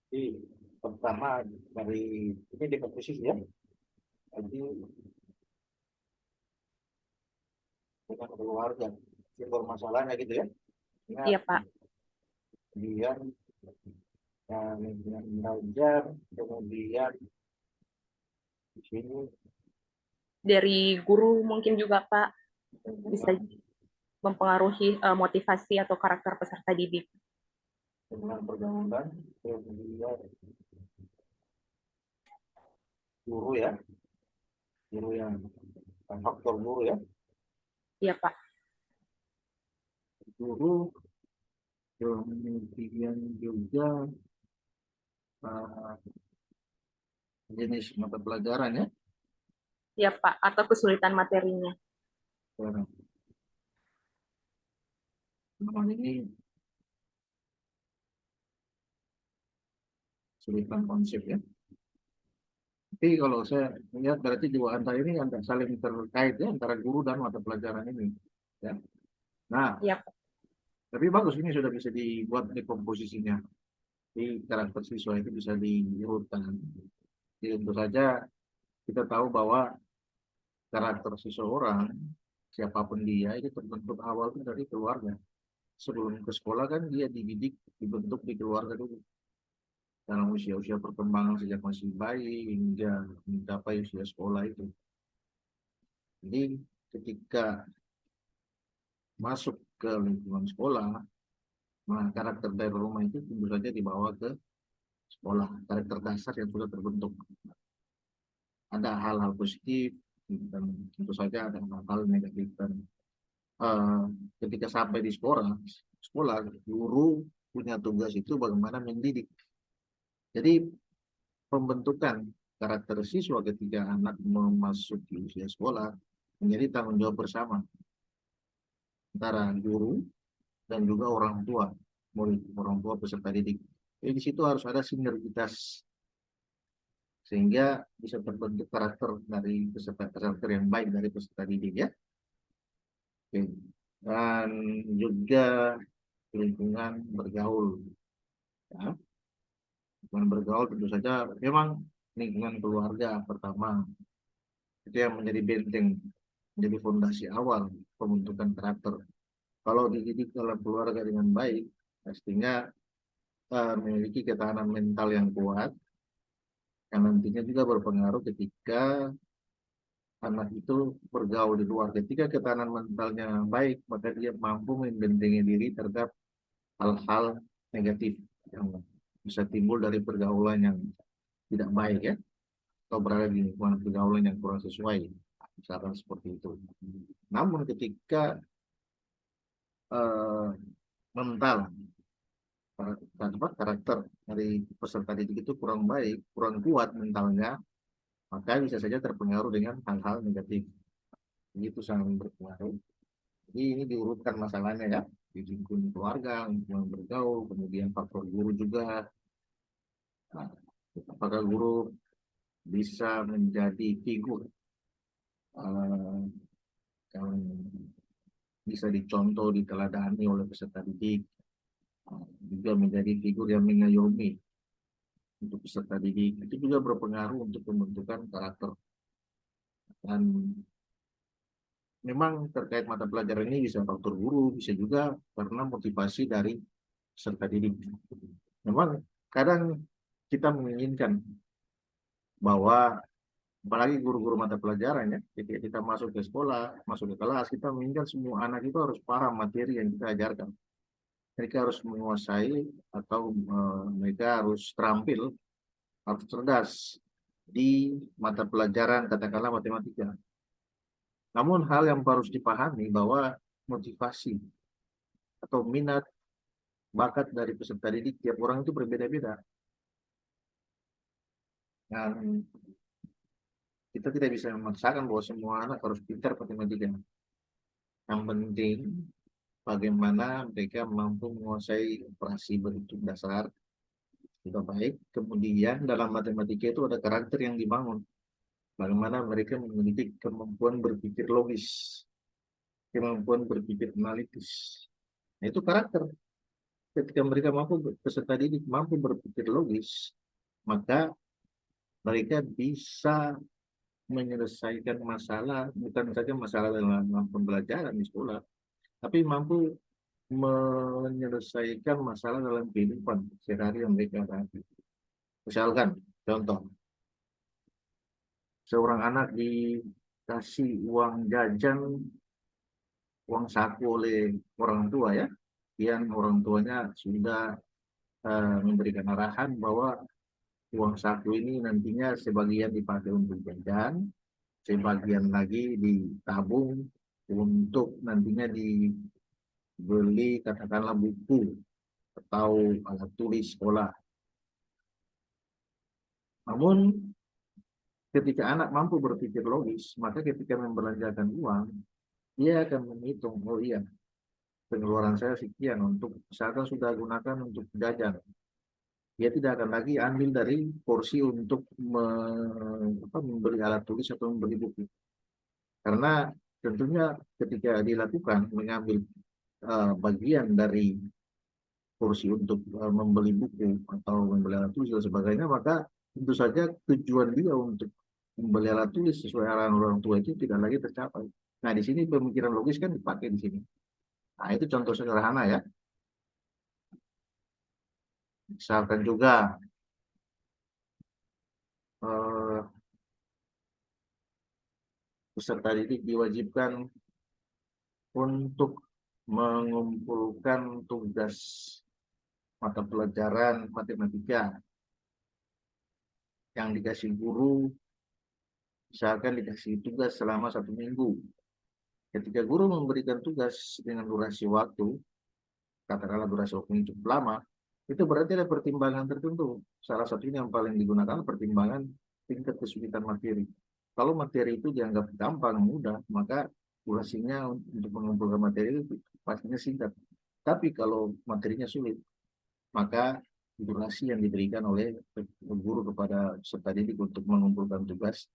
Speaker 1: Jadi pertama dari ini dekomposisi ya. Jadi dengan keluarga, simbol masalahnya gitu ya.
Speaker 4: Iya Pak.
Speaker 1: Kemudian yang belajar, kemudian di sini
Speaker 4: Dari guru mungkin juga Pak bisa mempengaruhi motivasi atau karakter peserta didik.
Speaker 1: dengan pergaulan, kemudian guru ya, guru yang faktor guru ya,
Speaker 4: Iya Pak.
Speaker 1: guru kemudian juga uh, jenis mata pelajaran ya,
Speaker 4: ya Pak, atau kesulitan materinya.
Speaker 1: Sekarang, memang ini kesulitan konsep ya. Tapi kalau saya melihat berarti dua antara ini antara saling terkait ya antara guru dan mata pelajaran ini. Ya. Nah,
Speaker 4: Ya Pak.
Speaker 1: tapi bagus ini sudah bisa dibuat dekomposisinya. Jadi karakter siswa itu bisa diurutkan. Jadi tentu saja kita tahu bahwa karakter seseorang, siapapun dia, itu terbentuk awal itu dari keluarga. Sebelum ke sekolah kan dia dididik, dibentuk di keluarga dulu. Dalam usia-usia perkembangan sejak masih bayi hingga mencapai usia sekolah itu. Jadi ketika masuk ke lingkungan sekolah, nah karakter dari rumah itu tentu saja dibawa ke sekolah. Karakter dasar yang sudah terbentuk. Ada hal-hal positif dan tentu saja ada hal-hal negatif. Dan ketika sampai di sekolah guru punya tugas itu bagaimana mendidik. Jadi pembentukan karakter siswa ketika anak memasuki usia sekolah menjadi tanggung jawab bersama antara guru dan juga orang tua, murid, orang tua peserta didik. Jadi di situ harus ada sinergitas sehingga bisa terbentuk karakter dari karakter yang baik dari peserta didik ya. Oke. Dan juga lingkungan bergaul. Ya. Lingkungan bergaul tentu saja memang lingkungan keluarga pertama itu yang menjadi benteng, menjadi fondasi awal pembentukan karakter. Kalau dididik dalam keluarga dengan baik, pastinya memiliki ketahanan mental yang kuat, yang nantinya juga berpengaruh ketika anak itu bergaul di luar. Ketika ketahanan mentalnya baik, maka dia mampu membentengi diri terhadap hal-hal negatif yang bisa timbul dari pergaulan yang tidak baik ya, atau berada di lingkungan pergaulan yang kurang sesuai, misalkan seperti itu. Namun ketika mental karakter dari peserta didik itu kurang baik, kurang kuat mentalnya, maka bisa saja terpengaruh dengan hal-hal negatif. Itu sangat berpengaruh. Jadi ini diurutkan masalahnya ya, di lingkungan keluarga, lingkungan bergaul, kemudian faktor guru juga. Nah, apakah guru bisa menjadi figur yang bisa dicontoh, diteladani oleh peserta didik, juga menjadi figur yang mengayomi untuk peserta didik, itu juga berpengaruh untuk pembentukan karakter. Dan memang terkait mata pelajaran ini bisa faktor guru, bisa juga karena motivasi dari peserta didik. Memang kadang kita menginginkan bahwa apalagi guru-guru mata pelajaran ya, ketika kita masuk ke sekolah, masuk ke kelas, kita menginginkan semua anak itu harus paham materi yang kita ajarkan. Mereka harus menguasai atau mereka harus terampil, harus cerdas di mata pelajaran katakanlah matematika. Namun hal yang harus dipahami bahwa motivasi atau minat, bakat dari peserta didik tiap orang itu berbeda-beda. Dan kita tidak bisa memaksakan bahwa semua anak harus pintar matematika. Yang penting bagaimana mereka mampu menguasai operasi berhitung dasar sudah baik. Kemudian dalam matematika itu ada karakter yang dibangun. Bagaimana mereka memiliki kemampuan berpikir logis, kemampuan berpikir analitis. Nah, itu karakter. Ketika mereka peserta didik mampu berpikir logis, maka mereka bisa menyelesaikan masalah, bukan saja masalah dalam pembelajaran di sekolah, tapi mampu menyelesaikan masalah dalam kehidupan sehari-hari yang mereka hadapi. Misalkan, contoh, seorang anak dikasih uang jajan, uang saku oleh orang tua ya, yang orang tuanya sudah memberikan arahan bahwa uang saku ini nantinya sebagian dipakai untuk jajan, sebagian lagi ditabung untuk nantinya dibeli katakanlah buku atau alat tulis sekolah. Namun ketika anak mampu berpikir logis, maka ketika membelanjakan uang, dia akan menghitung, oh iya, pengeluaran saya sekian untuk misalkan sudah gunakan untuk jajan. Dia tidak akan lagi ambil dari porsi untuk membeli alat tulis atau membeli buku. Karena tentunya ketika dilakukan mengambil bagian dari porsi untuk membeli buku atau membeli alat tulis dan sebagainya, maka tentu saja tujuan dia untuk membeli alat tulis sesuai arahan orang tua itu tidak lagi tercapai. Nah, di sini pemikiran logis kan dipakai di sini. Nah, itu contoh sederhana ya. Misalkan juga peserta didik diwajibkan untuk mengumpulkan tugas mata pelajaran matematika yang dikasih guru, misalkan dikasih tugas selama 1 minggu. Ketika guru memberikan tugas dengan durasi waktu, katakanlah durasi waktu yang cukup lama, itu berarti ada pertimbangan tertentu. Salah satunya yang paling digunakan pertimbangan tingkat kesulitan materi. Kalau materi itu dianggap gampang, mudah, maka durasinya untuk mengumpulkan materi itu pastinya singkat. Tapi kalau materinya sulit, maka durasi yang diberikan oleh guru kepada peserta didik untuk mengumpulkan tugas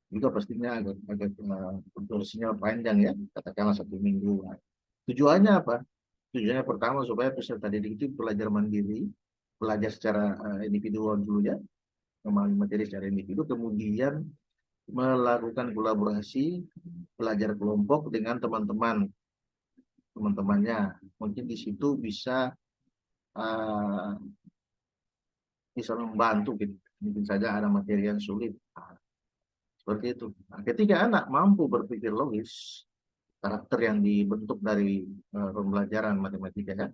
Speaker 1: juga pastinya agak durasinya panjang ya, katakanlah 1 minggu. Tujuannya apa? Tujuannya pertama supaya peserta didik itu belajar mandiri, belajar secara individual dulu ya, memahami materi secara individu, kemudian melakukan kolaborasi, belajar kelompok dengan teman-temannya. Mungkin di situ bisa membantu gitu. Mungkin saja ada materi yang sulit. Seperti itu. Nah, ketika anak mampu berpikir logis, karakter yang dibentuk dari pembelajaran matematika ya.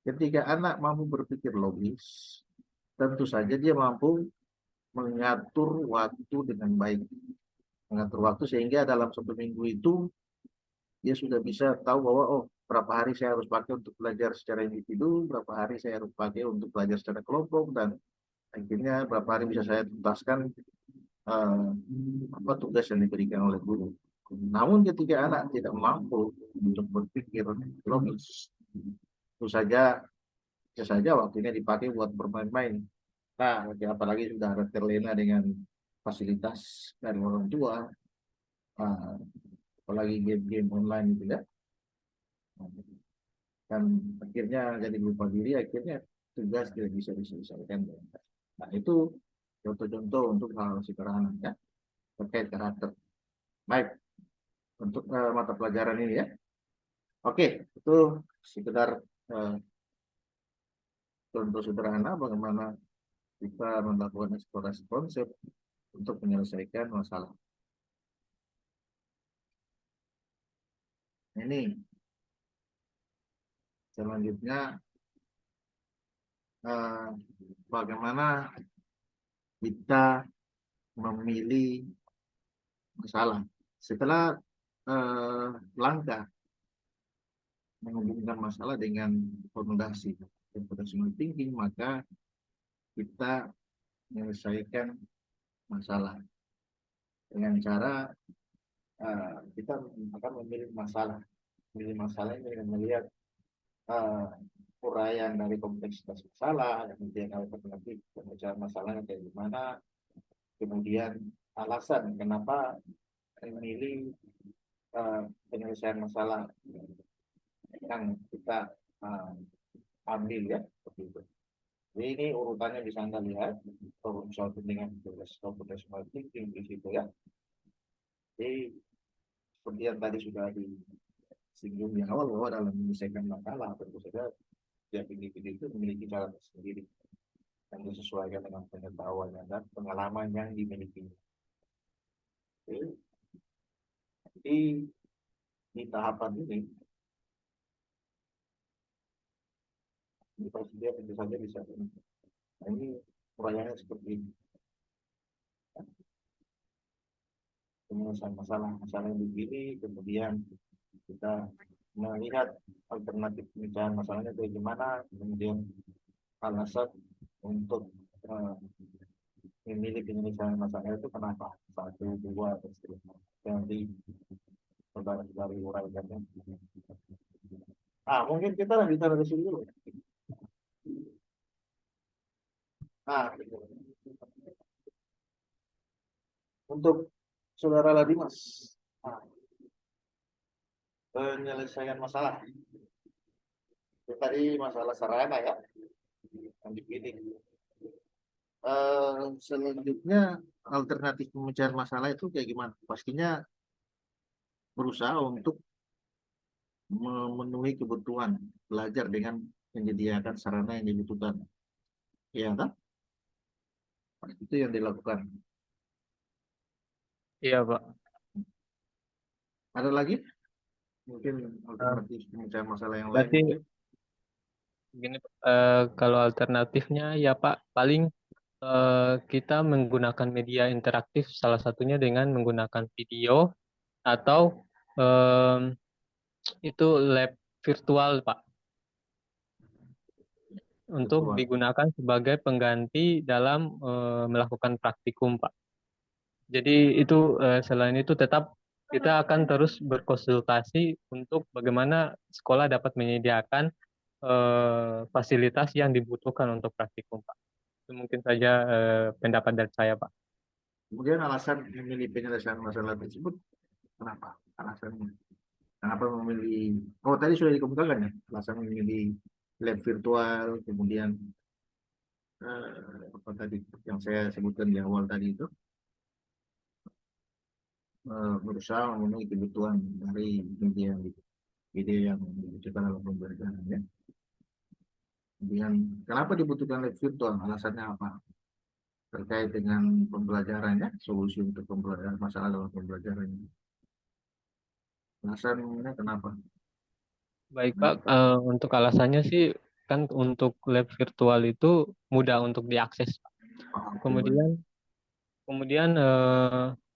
Speaker 1: Ketika anak mampu berpikir logis, tentu saja dia mampu mengatur waktu dengan baik. Mengatur waktu sehingga dalam 1 minggu itu dia sudah bisa tahu bahwa oh berapa hari saya harus pakai untuk belajar secara individu, berapa hari saya harus pakai untuk belajar secara kelompok, dan akhirnya berapa hari bisa saya tuntaskan tugas yang diberikan oleh guru. Namun ketika anak tidak mampu untuk berpikir logis, itu saja bisa saja waktunya dipakai buat bermain-main. Nah, apalagi sudah ada terlena dengan fasilitas dari orang tua, apalagi game-game online itu ya. Dan akhirnya jadi lupa diri, akhirnya tugas tidak bisa diselesaikan. Nah, itu contoh-contoh untuk hal sederhana ya, terkait karakter. Baik, untuk mata pelajaran ini ya. Oke, itu sekedar contoh sederhana bagaimana kita melakukan eksplorasi konsep untuk menyelesaikan masalah. Ini selanjutnya bagaimana kita memilih masalah. Setelah langkah menghubungkan masalah dengan fondasi computational thinking, maka kita menyelesaikan masalah dengan cara kita akan memilih masalah. Memilih masalah ini dengan melihat uraian dari kompleksitas masalah, kemudian alternatif pemecahan masalahnya kayak gimana, kemudian alasan kenapa memilih penyelesaian masalah yang kita ambil ya, seperti itu. Jadi ini urutannya bisa Anda lihat, problem solving dengan computational thinking di situ ya. Jadi seperti yang tadi sudah disinggung di awal bahwa dalam menyelesaikan masalah tentu saja setiap individu itu memiliki cara tersendiri yang disesuaikan dengan pengetahuannya dan pengalaman yang dimiliki. Jadi di tahapan ini dia tentu saja bisa. Nah, ini uraiannya seperti ini. Penyelesaian masalah yang dipilih, kemudian kita melihat alternatif pemecahan masalahnya bagaimana, kemudian alasan untuk memilih penyelesaian masalah itu kenapa? Satu, dua, dan seterusnya. Yang di saudara-saudari uraikan. Mungkin kita lanjutkan dari sini dulu. Gitu. Untuk saudara Ladimas, penyelesaian masalah. Itu tadi masalah sarana ya, yang dipilih. Selanjutnya alternatif pemecahan masalah itu kayak gimana? Pastinya berusaha untuk memenuhi kebutuhan belajar dengan menyediakan sarana yang dibutuhkan. Iya kan? Itu yang dilakukan.
Speaker 5: Iya, Pak.
Speaker 1: Ada lagi? Mungkin alternatif pemecahan masalah yang lain.
Speaker 5: Berarti
Speaker 1: Mungkin.
Speaker 5: gini, kalau alternatifnya ya Pak, paling kita menggunakan media interaktif, salah satunya dengan menggunakan video atau itu lab virtual, Pak, untuk
Speaker 1: Virtual.
Speaker 5: digunakan sebagai pengganti dalam melakukan praktikum, Pak. Jadi itu selain itu tetap kita akan terus berkonsultasi untuk bagaimana sekolah dapat menyediakan fasilitas yang dibutuhkan untuk praktikum, Pak. Itu mungkin saja pendapat dari saya, Pak.
Speaker 1: Kemudian alasan memilih penyelesaian masalah tersebut, kenapa? Alasannya. Kenapa memilih? Oh, tadi sudah dikemukakan ya, alasan memilih lab virtual, kemudian apa tadi yang saya sebutkan di awal tadi itu, berusaha memenuhi kebutuhan dari media yang dibutuhkan dalam pembelajaran ya. Kemudian kenapa dibutuhkan lab virtual? Alasannya apa? Terkait dengan pembelajarannya, solusi untuk pembelajaran masalah dalam pembelajaran. Alasannya kenapa?
Speaker 5: Baik, Pak. Untuk alasannya sih kan untuk lab virtual itu mudah untuk diakses, Pak. Kemudian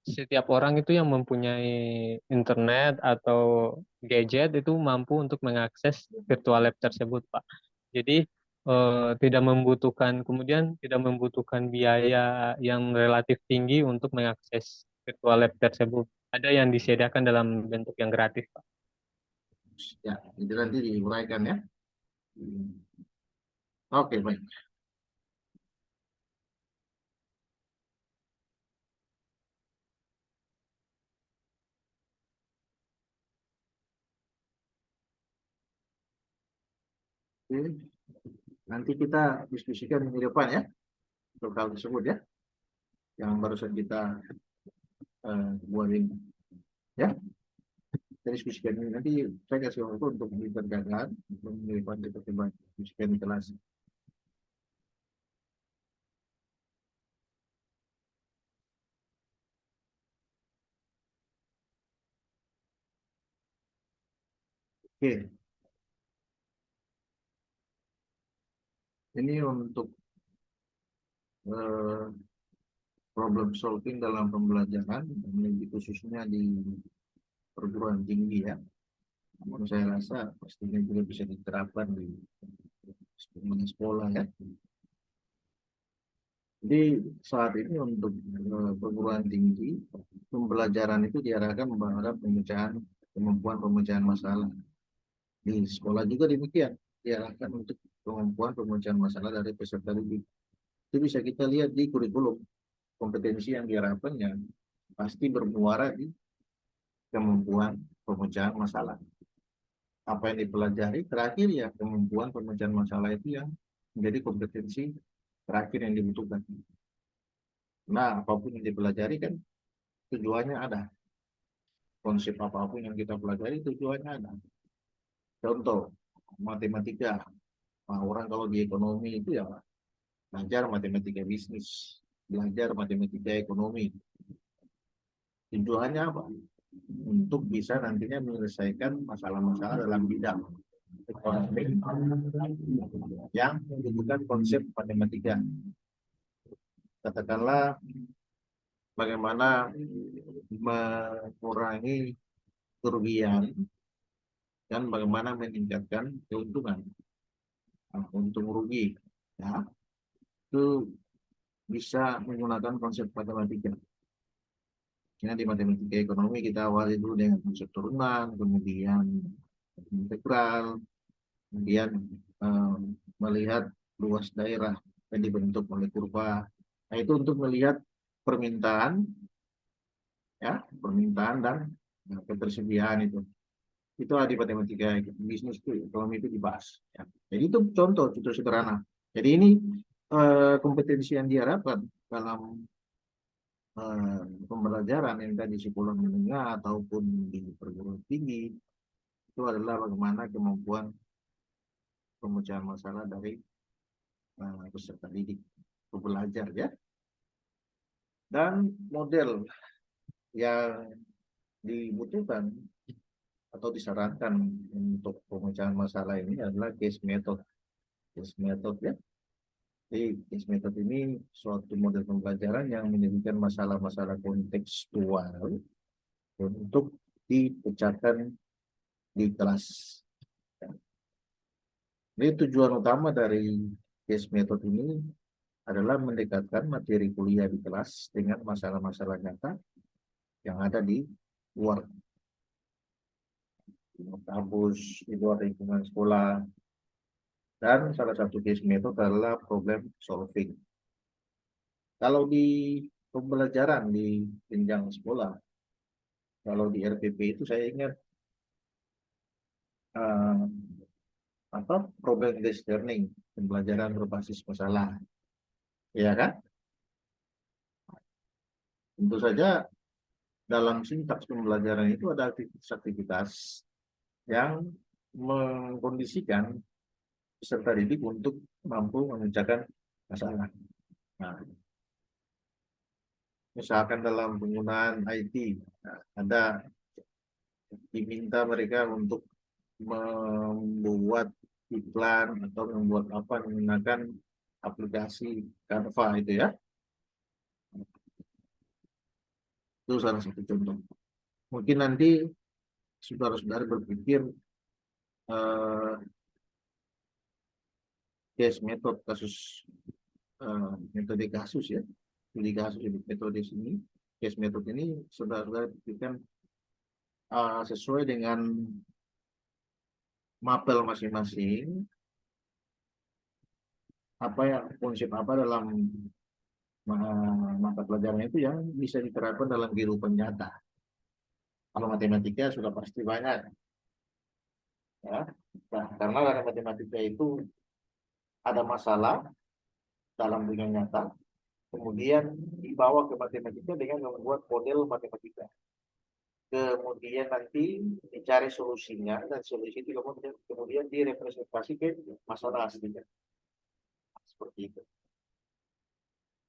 Speaker 5: setiap orang itu yang mempunyai internet atau gadget itu mampu untuk mengakses virtual lab tersebut, Pak. Jadi tidak membutuhkan biaya yang relatif tinggi untuk mengakses virtual lab tersebut. Ada yang disediakan dalam bentuk yang gratis, Pak.
Speaker 1: Ya, itu nanti diuraikan ya. Oke, baik. Oke. Nanti kita diskusikan minggu depan ya, untuk hal tersebut ya, yang barusan kita buatin ya. Kita diskusikan ini. Nanti saya kasih waktu untuk dipergagal, untuk minggu depan kita coba diskusikan di kelas. Oke. Ini untuk problem solving dalam pembelajaran, lebih khususnya di perguruan tinggi ya. Namun saya rasa pastinya juga bisa diterapkan di sekolah ya. Jadi saat ini untuk perguruan tinggi, pembelajaran itu diarahkan pada kemampuan pemecahan masalah. Di sekolah juga demikian, diarahkan untuk kemampuan pemecahan masalah dari peserta didik. Itu bisa kita lihat di kurikulum. Kompetensi yang diharapkan ya pasti bermuara di kemampuan pemecahan masalah. Apa yang dipelajari terakhir ya kemampuan pemecahan masalah itu yang menjadi kompetensi terakhir yang dibutuhkan. Nah, apapun yang dipelajari kan tujuannya ada. Konsep apapun yang kita pelajari tujuannya ada. Contoh, matematika. Nah, orang kalau di ekonomi itu ya belajar matematika bisnis, belajar matematika ekonomi. Tujuannya apa? Untuk bisa nantinya menyelesaikan masalah-masalah dalam bidang ekonomi yang membutuhkan konsep matematika. Katakanlah bagaimana mengurangi kerugian dan bagaimana meningkatkan keuntungan. Untung rugi ya, itu bisa menggunakan konsep matematika. Karena di matematika ekonomi kita awali dulu dengan konsep turunan, kemudian integral, kemudian eh, melihat luas daerah yang dibentuk oleh kurva. Nah, itu untuk melihat permintaan, ya, permintaan dan ketersediaan itu. Itu ada di matematika bisnis itu, ekonomi itu dibahas. Ya. Jadi itu contoh sederhana. Jadi ini kompetensi yang diharapkan dalam pembelajaran yang tadi sekolah menengah ataupun di perguruan tinggi itu adalah bagaimana kemampuan pemecahan masalah dari peserta didik, pembelajar ya. Dan model yang dibutuhkan atau disarankan untuk pemecahan masalah ini adalah case method. Case method ya. Jadi case method ini suatu model pembelajaran yang menjadikan masalah-masalah kontekstual untuk dipecahkan di kelas. Jadi tujuan utama dari case method ini adalah mendekatkan materi kuliah di kelas dengan masalah-masalah nyata yang ada di luar kampus, di luar lingkungan sekolah. Dan salah satu case method adalah problem solving. Kalau di pembelajaran di jenjang sekolah, kalau di RPP itu saya ingat problem based learning, pembelajaran berbasis masalah, ya kan? Tentu saja dalam sintaks pembelajaran itu ada aktivitas-aktivitas yang mengkondisikan peserta didik untuk mampu memecahkan masalah. Nah, misalkan dalam penggunaan IT, ada diminta mereka untuk membuat iklan atau membuat apa menggunakan aplikasi Canva itu ya. Itu salah satu contoh. Mungkin nanti saudara-saudara berpikir case method kasus metode kasus ya. Studi kasus metode sini, case method ini saudara-saudara pikirkan sesuai dengan mapel masing-masing, apa ya konsep apa dalam mata pelajaran itu yang bisa diterapkan dalam kehidupan nyata. Kalau matematika sudah pasti banyak, ya. Nah, karena dalam matematika itu ada masalah dalam dunia nyata, kemudian dibawa ke matematika dengan membuat model matematika. Kemudian nanti dicari solusinya dan solusi itu kemudian direpresentasi ke masalah aslinya. Seperti itu.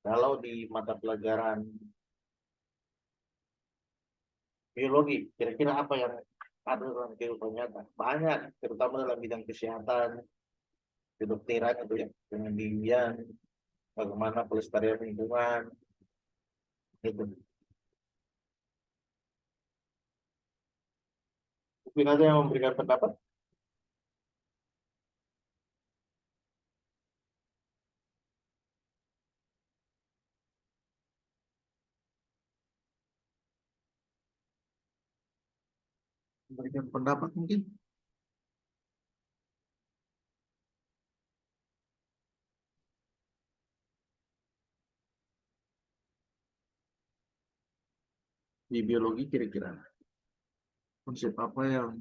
Speaker 1: Kalau di mata pelajaran biologi, kira-kira apa yang ada dalam kehidupan nyata? Banyak, terutama dalam bidang kesehatan, kedokteran itu ya, dengan bimbingan, bagaimana pelestarian lingkungan, itu. Mungkin ada yang memberikan pendapat? Memberikan pendapat mungkin? Di biologi kira-kira konsep apa yang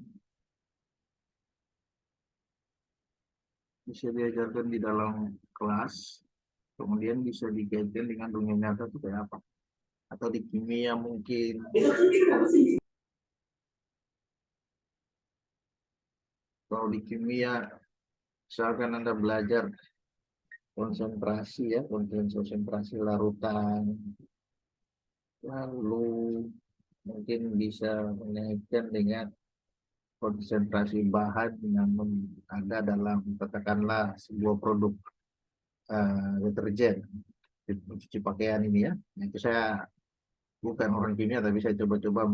Speaker 1: bisa diajarkan di dalam kelas, kemudian bisa dikaitkan dengan dunia nyata itu kayak apa? Atau di kimia mungkin. Kalau di kimia, misalkan Anda belajar konsentrasi ya, konsentrasi larutan, lalu mungkin bisa mengaitkan dengan konsentrasi bahan yang ada dalam katakanlah sebuah produk deterjen cuci pakaian ini ya. Nah, itu saya bukan orang kimia tapi saya coba-coba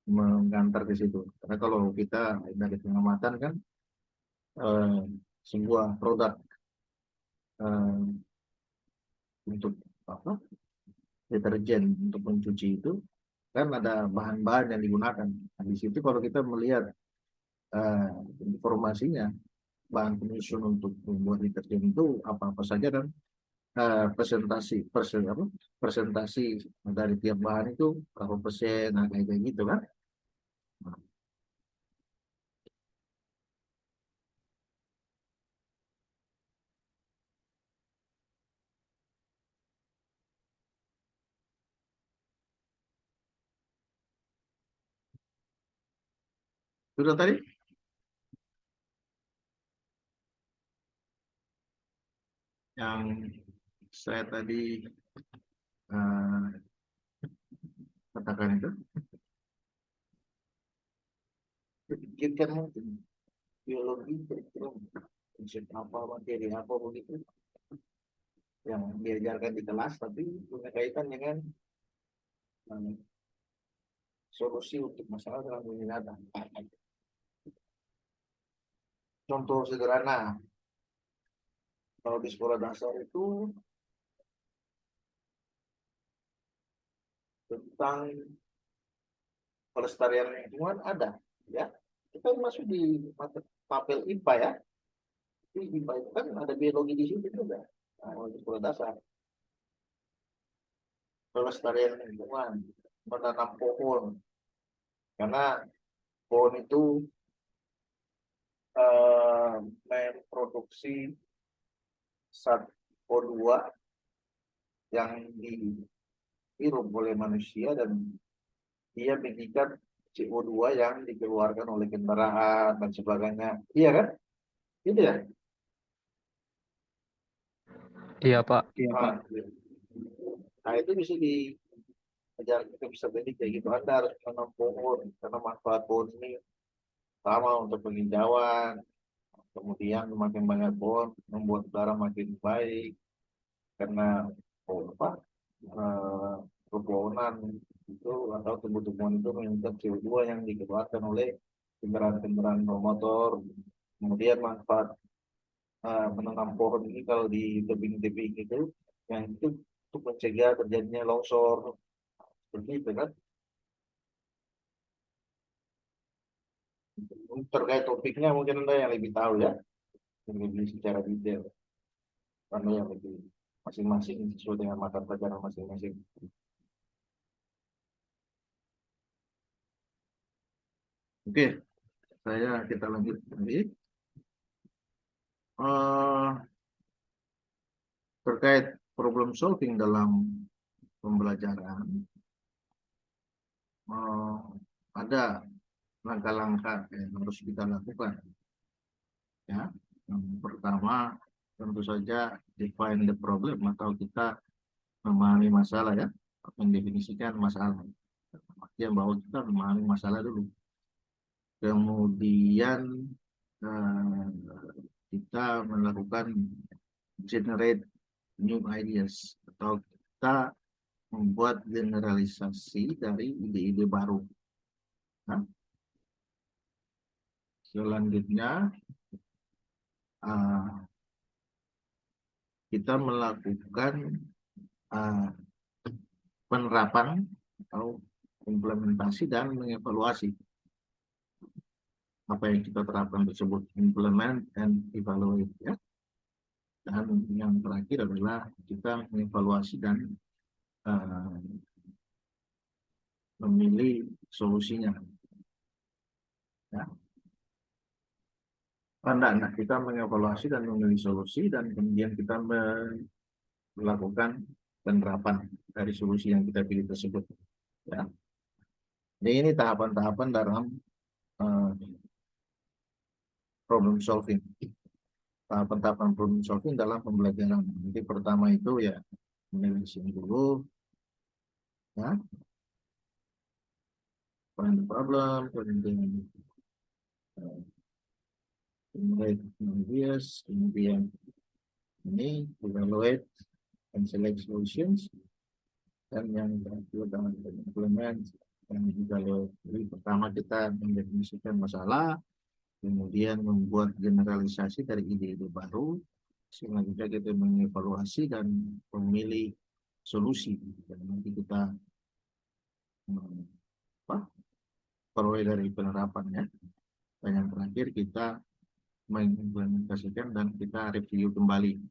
Speaker 1: mengantar ke situ. Karena kalau kita dari pengamatan kan sebuah produk untuk apa deterjen untuk mencuci itu kan ada bahan-bahan yang digunakan. Nah, di situ kalau kita melihat eh, informasinya bahan penyusun untuk membuat deterjen itu apa-apa saja dan presentasi dari tiap bahan itu berapa persen, nah, kayak gitu kan. Sudah tadi yang saya tadi eh, katakan itu, pikirkan mungkin biologi konsep apa materi apa begitu yang diajarkan di kelas tapi punya kaitan dengan eh, solusi untuk masalah dalam dunia nyata. Contoh sederhana, kalau di sekolah dasar itu tentang pelestarian lingkungan ada, ya. Kita masuk di mapel IPA ya. Di IPA itu kan ada biologi di situ juga. Nah, kalau di sekolah dasar, pelestarian lingkungan, menanam pohon, karena pohon itu memproduksi zat O2 yang dihirup oleh manusia dan dia mengikat CO2 yang dikeluarkan oleh kendaraan dan sebagainya. Iya kan? Gitu ya?
Speaker 5: Iya, Pak.
Speaker 1: Nah, itu bisa diajar, kita bisa jadi kayak gitu. Anda harus menanam pohon karena manfaat pohon ini sama untuk penghijauan. Kemudian makin banyak pohon membuat udara makin baik karena pepohonan itu atau tumbuh-tumbuhan itu mengikat CO2 yang dikeluarkan oleh kendaraan-kendaraan bermotor. Kemudian manfaat menanam pohon ini kalau di tebing-tebing itu yang itu untuk mencegah terjadinya longsor seperti itu kan. Terkait topiknya mungkin Anda yang lebih tahu ya, yang lebih secara detail karena yang lebih masing-masing sesuai dengan mata pelajaran masing-masing. Oke, kita lanjut lagi. Terkait problem solving dalam pembelajaran, ada langkah-langkah yang harus kita lakukan. Ya, yang pertama tentu saja define the problem atau kita memahami masalah ya, mendefinisikan masalah. Artinya bahwa kita memahami masalah dulu. Kemudian kita melakukan generate new ideas atau kita membuat generalisasi dari ide-ide baru. Nah, selanjutnya kita melakukan penerapan atau implementasi dan mengevaluasi apa yang kita terapkan tersebut, implement and evaluate ya. Dan yang terakhir adalah kita mengevaluasi dan memilih solusinya. Ya. Nah, kita mengevaluasi dan memilih solusi dan kemudian kita melakukan penerapan dari solusi yang kita pilih tersebut. Ya. Jadi ini tahapan-tahapan dalam problem solving. Tahapan-tahapan problem solving dalam pembelajaran. Jadi pertama itu ya analisis dulu, ya, find the problem, kemudian generate ideas, kemudian ini evaluate and select solutions, dan yang terakhir dalam implement dan evaluate. Jadi pertama kita mendefinisikan masalah, kemudian membuat generalisasi dari ide-ide baru, Selanjutnya kita mengevaluasi dan memilih solusi. Dan nanti kita apa, peroleh dari penerapannya. Dan yang terakhir kita mengimplementasikan dan kita review kembali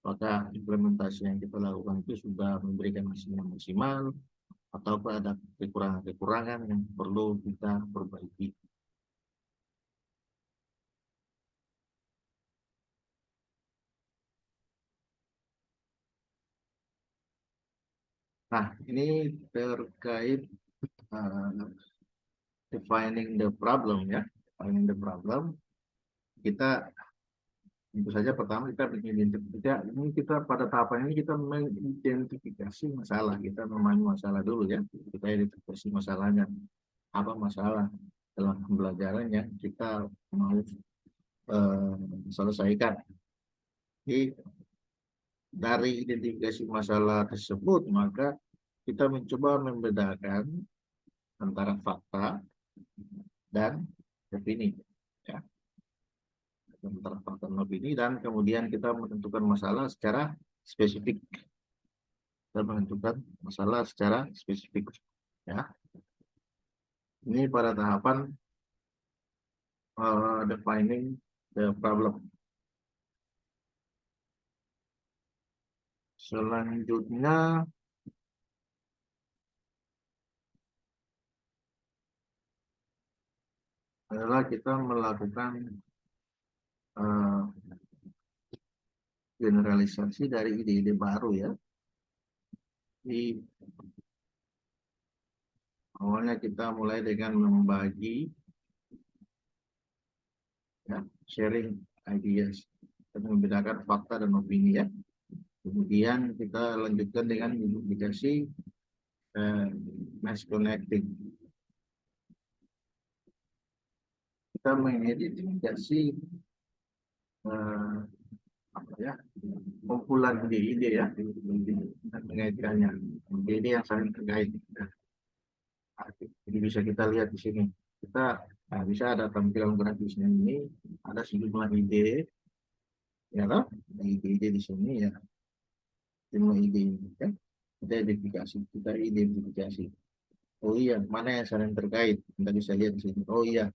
Speaker 1: apakah implementasi yang kita lakukan itu sudah memberikan hasil yang maksimal atau ada kekurangan-kekurangan yang perlu kita perbaiki. Nah, ini terkait defining the problem ya. Defining the problem, kita tentu saja pertama kita mengidentifikasi, ini kita pada tahapan ini kita mengidentifikasi masalah, kita memahami masalah dulu ya. Kita identifikasi masalahnya, apa masalah dalam pembelajaran yang kita mau selesaikan. Jadi dari identifikasi masalah tersebut, maka kita mencoba membedakan antara fakta dan opini, ya. Antara fakta dan opini, dan kemudian kita menentukan masalah secara spesifik. Kita menentukan masalah secara spesifik, ya. Ini pada tahapan defining the problem. Selanjutnya adalah kita melakukan generalisasi dari ide-ide baru ya. Di awalnya kita mulai dengan membagi ya, sharing ideas dan membedakan fakta dan opini ya. Kemudian kita lanjutkan dengan identifikasi mass connecting. Kita mengidentifikasi apa ya, kumpulan ide-ide ya, dan mengaitkannya, ide-ide yang saling terkait. Jadi bisa kita lihat di sini, kita bisa ada tampilan grafisnya ini, ada sejumlah ide, ya kan? Ide-ide di sini ya, sejumlah ide ini kan, kita identifikasi. Oh iya, mana yang saling terkait? Kita bisa lihat di sini. Oh iya,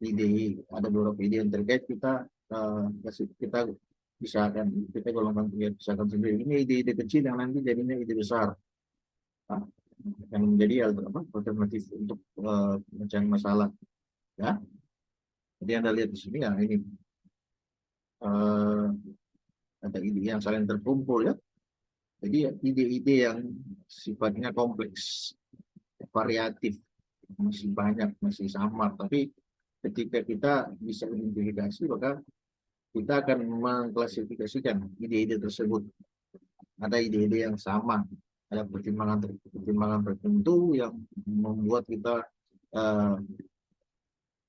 Speaker 1: ide ada beberapa ide yang terkait, kita kita kita golongkan, pisahkan sendiri. Ini ide-ide kecil yang nanti jadinya ide besar. Nah, yang menjadi alternatif untuk mencari masalah. Ya, jadi Anda lihat di sini ya, ini ada ide yang saling terkumpul ya. Jadi ide-ide yang sifatnya kompleks, variatif, masih banyak, masih samar. Tapi ketika kita bisa identifikasi, maka kita akan mengklasifikasikan ide-ide tersebut. Ada ide-ide yang sama, ada pertimbangan tertentu yang membuat kita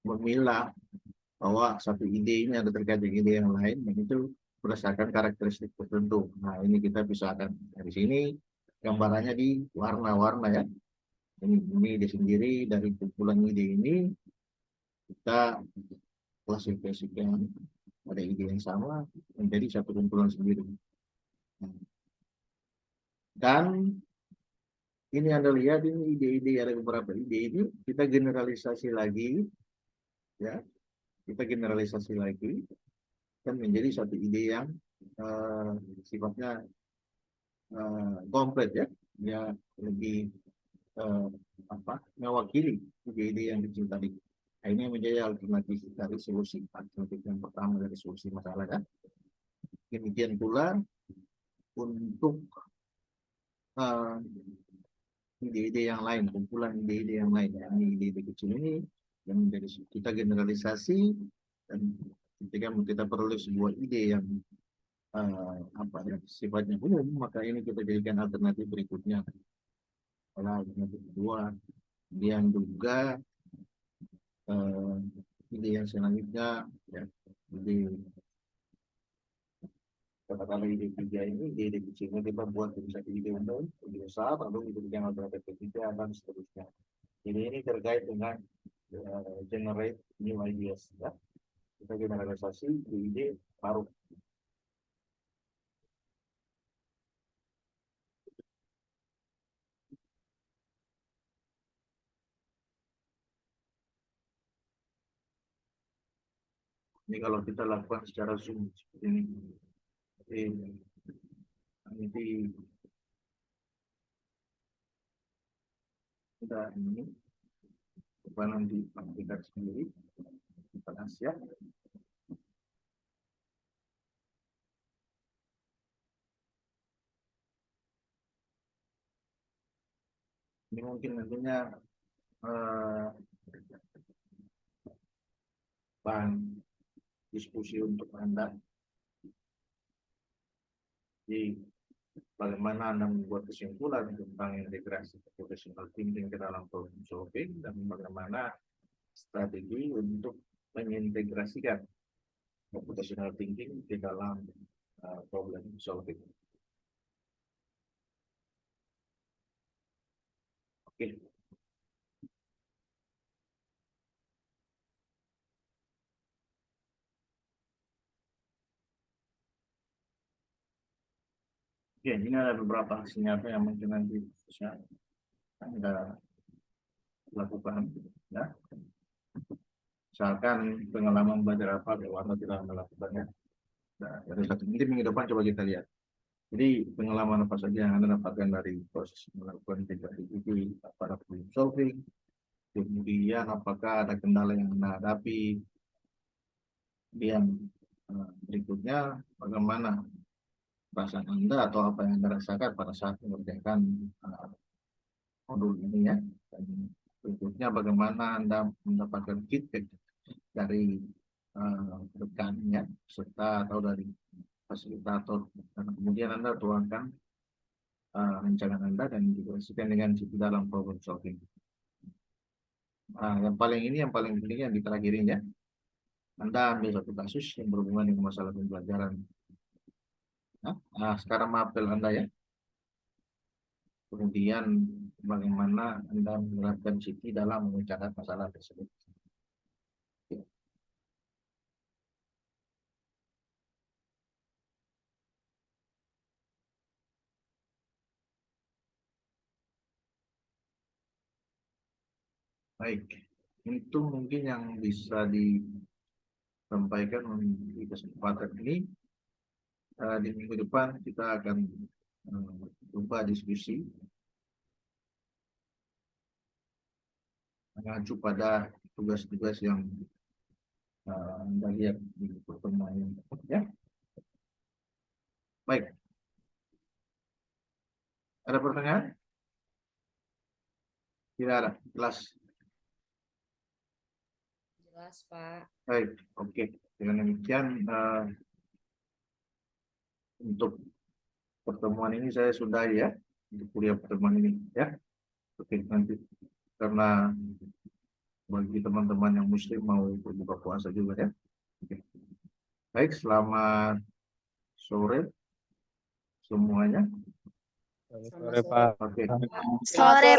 Speaker 1: memilah bahwa satu ide ini ada terkait dengan ide yang lain, dan itu berdasarkan karakteristik tertentu. Nah, ini kita pisahkan dari sini, gambarannya di warna-warna ya. Ini ide sendiri, dari kumpulan ide ini kita klasifikasikan ada ide yang sama menjadi satu kumpulan sendiri. Dan ini Anda lihat, ini ide-ide, ada beberapa ide ini kita generalisasi lagi ya, kita generalisasi lagi dan menjadi satu ide yang sifatnya komplit ya, dia lebih mewakili ide-ide yang kecil tadi. Nah, ini menjadi alternatif dari solusi, alternatif yang pertama dari solusi masalah kan. Demikian pula untuk ide-ide yang lain, kumpulan ide-ide yang lain. Ini ide-ide kecil ini yang menjadi kita generalisasi, dan ketika kita peroleh sebuah ide yang sifatnya umum, maka ini kita jadikan alternatif berikutnya. Alternatif kedua, kemudian juga ide yang selanjutnya ya, ide katakanlah ide tiga ini, ide kecilnya kita buat bisa ide umum, ide besar, lalu ide yang alternatif ketiga dan seterusnya. Jadi ini terkait dengan generate new ideas ya. Kita generalisasi ide baru. Ini kalau kita lakukan secara Zoom seperti ini. Nanti kita ini nanti aplikasi sendiri kita siap. Ini mungkin nantinya bahan diskusi untuk Anda. Jadi bagaimana Anda membuat kesimpulan tentang integrasi professional thinking ke dalam problem solving dan bagaimana strategi untuk mengintegrasikan computational thinking di dalam problem solving. Oke. Oke, ini ada beberapa hasil nyata yang mungkin nanti bisa Anda lakukan, ya. Misalkan pengalaman belajar apa kalau Anda tidak melakukannya. Nah, dari satu minggu depan coba kita lihat. Jadi pengalaman apa saja yang Anda dapatkan dari proses melakukan integrasi itu pada problem solving, kemudian apakah ada kendala yang Anda hadapi, kemudian berikutnya bagaimana perasaan Anda atau apa yang Anda rasakan pada saat mengerjakan modul ini, ya. Dan berikutnya bagaimana Anda mendapatkan feedback dari rekannya, serta atau dari fasilitator, dan kemudian Anda tuangkan rancangan Anda dan dikomunikasikan dengan di dalam problem solving. Yang paling penting yang di terakhir ini, ya. Anda ambil satu kasus yang berhubungan dengan masalah pembelajaran. Nah, sekarang mapel Anda, ya. Kemudian bagaimana Anda menerapkan CT dalam memecahkan masalah tersebut. Baik, itu mungkin yang bisa disampaikan di kesempatan ini. Di minggu depan kita akan coba diskusi mengacu pada tugas-tugas yang Anda lihat di pertemuan ini, ya. Baik, ada pertanyaan? Tidak ada, jelas.
Speaker 3: Jelas, Pak.
Speaker 1: Baik, oke. Dengan demikian untuk pertemuan ini saya sudahi, ya, untuk kuliah pertemuan ini, ya. Oke, nanti karena bagi teman-teman yang muslim mau berbuka puasa juga, ya. Oke. Baik, selamat sore semuanya.
Speaker 5: Sore, Pak.
Speaker 1: Oke.
Speaker 2: Sore,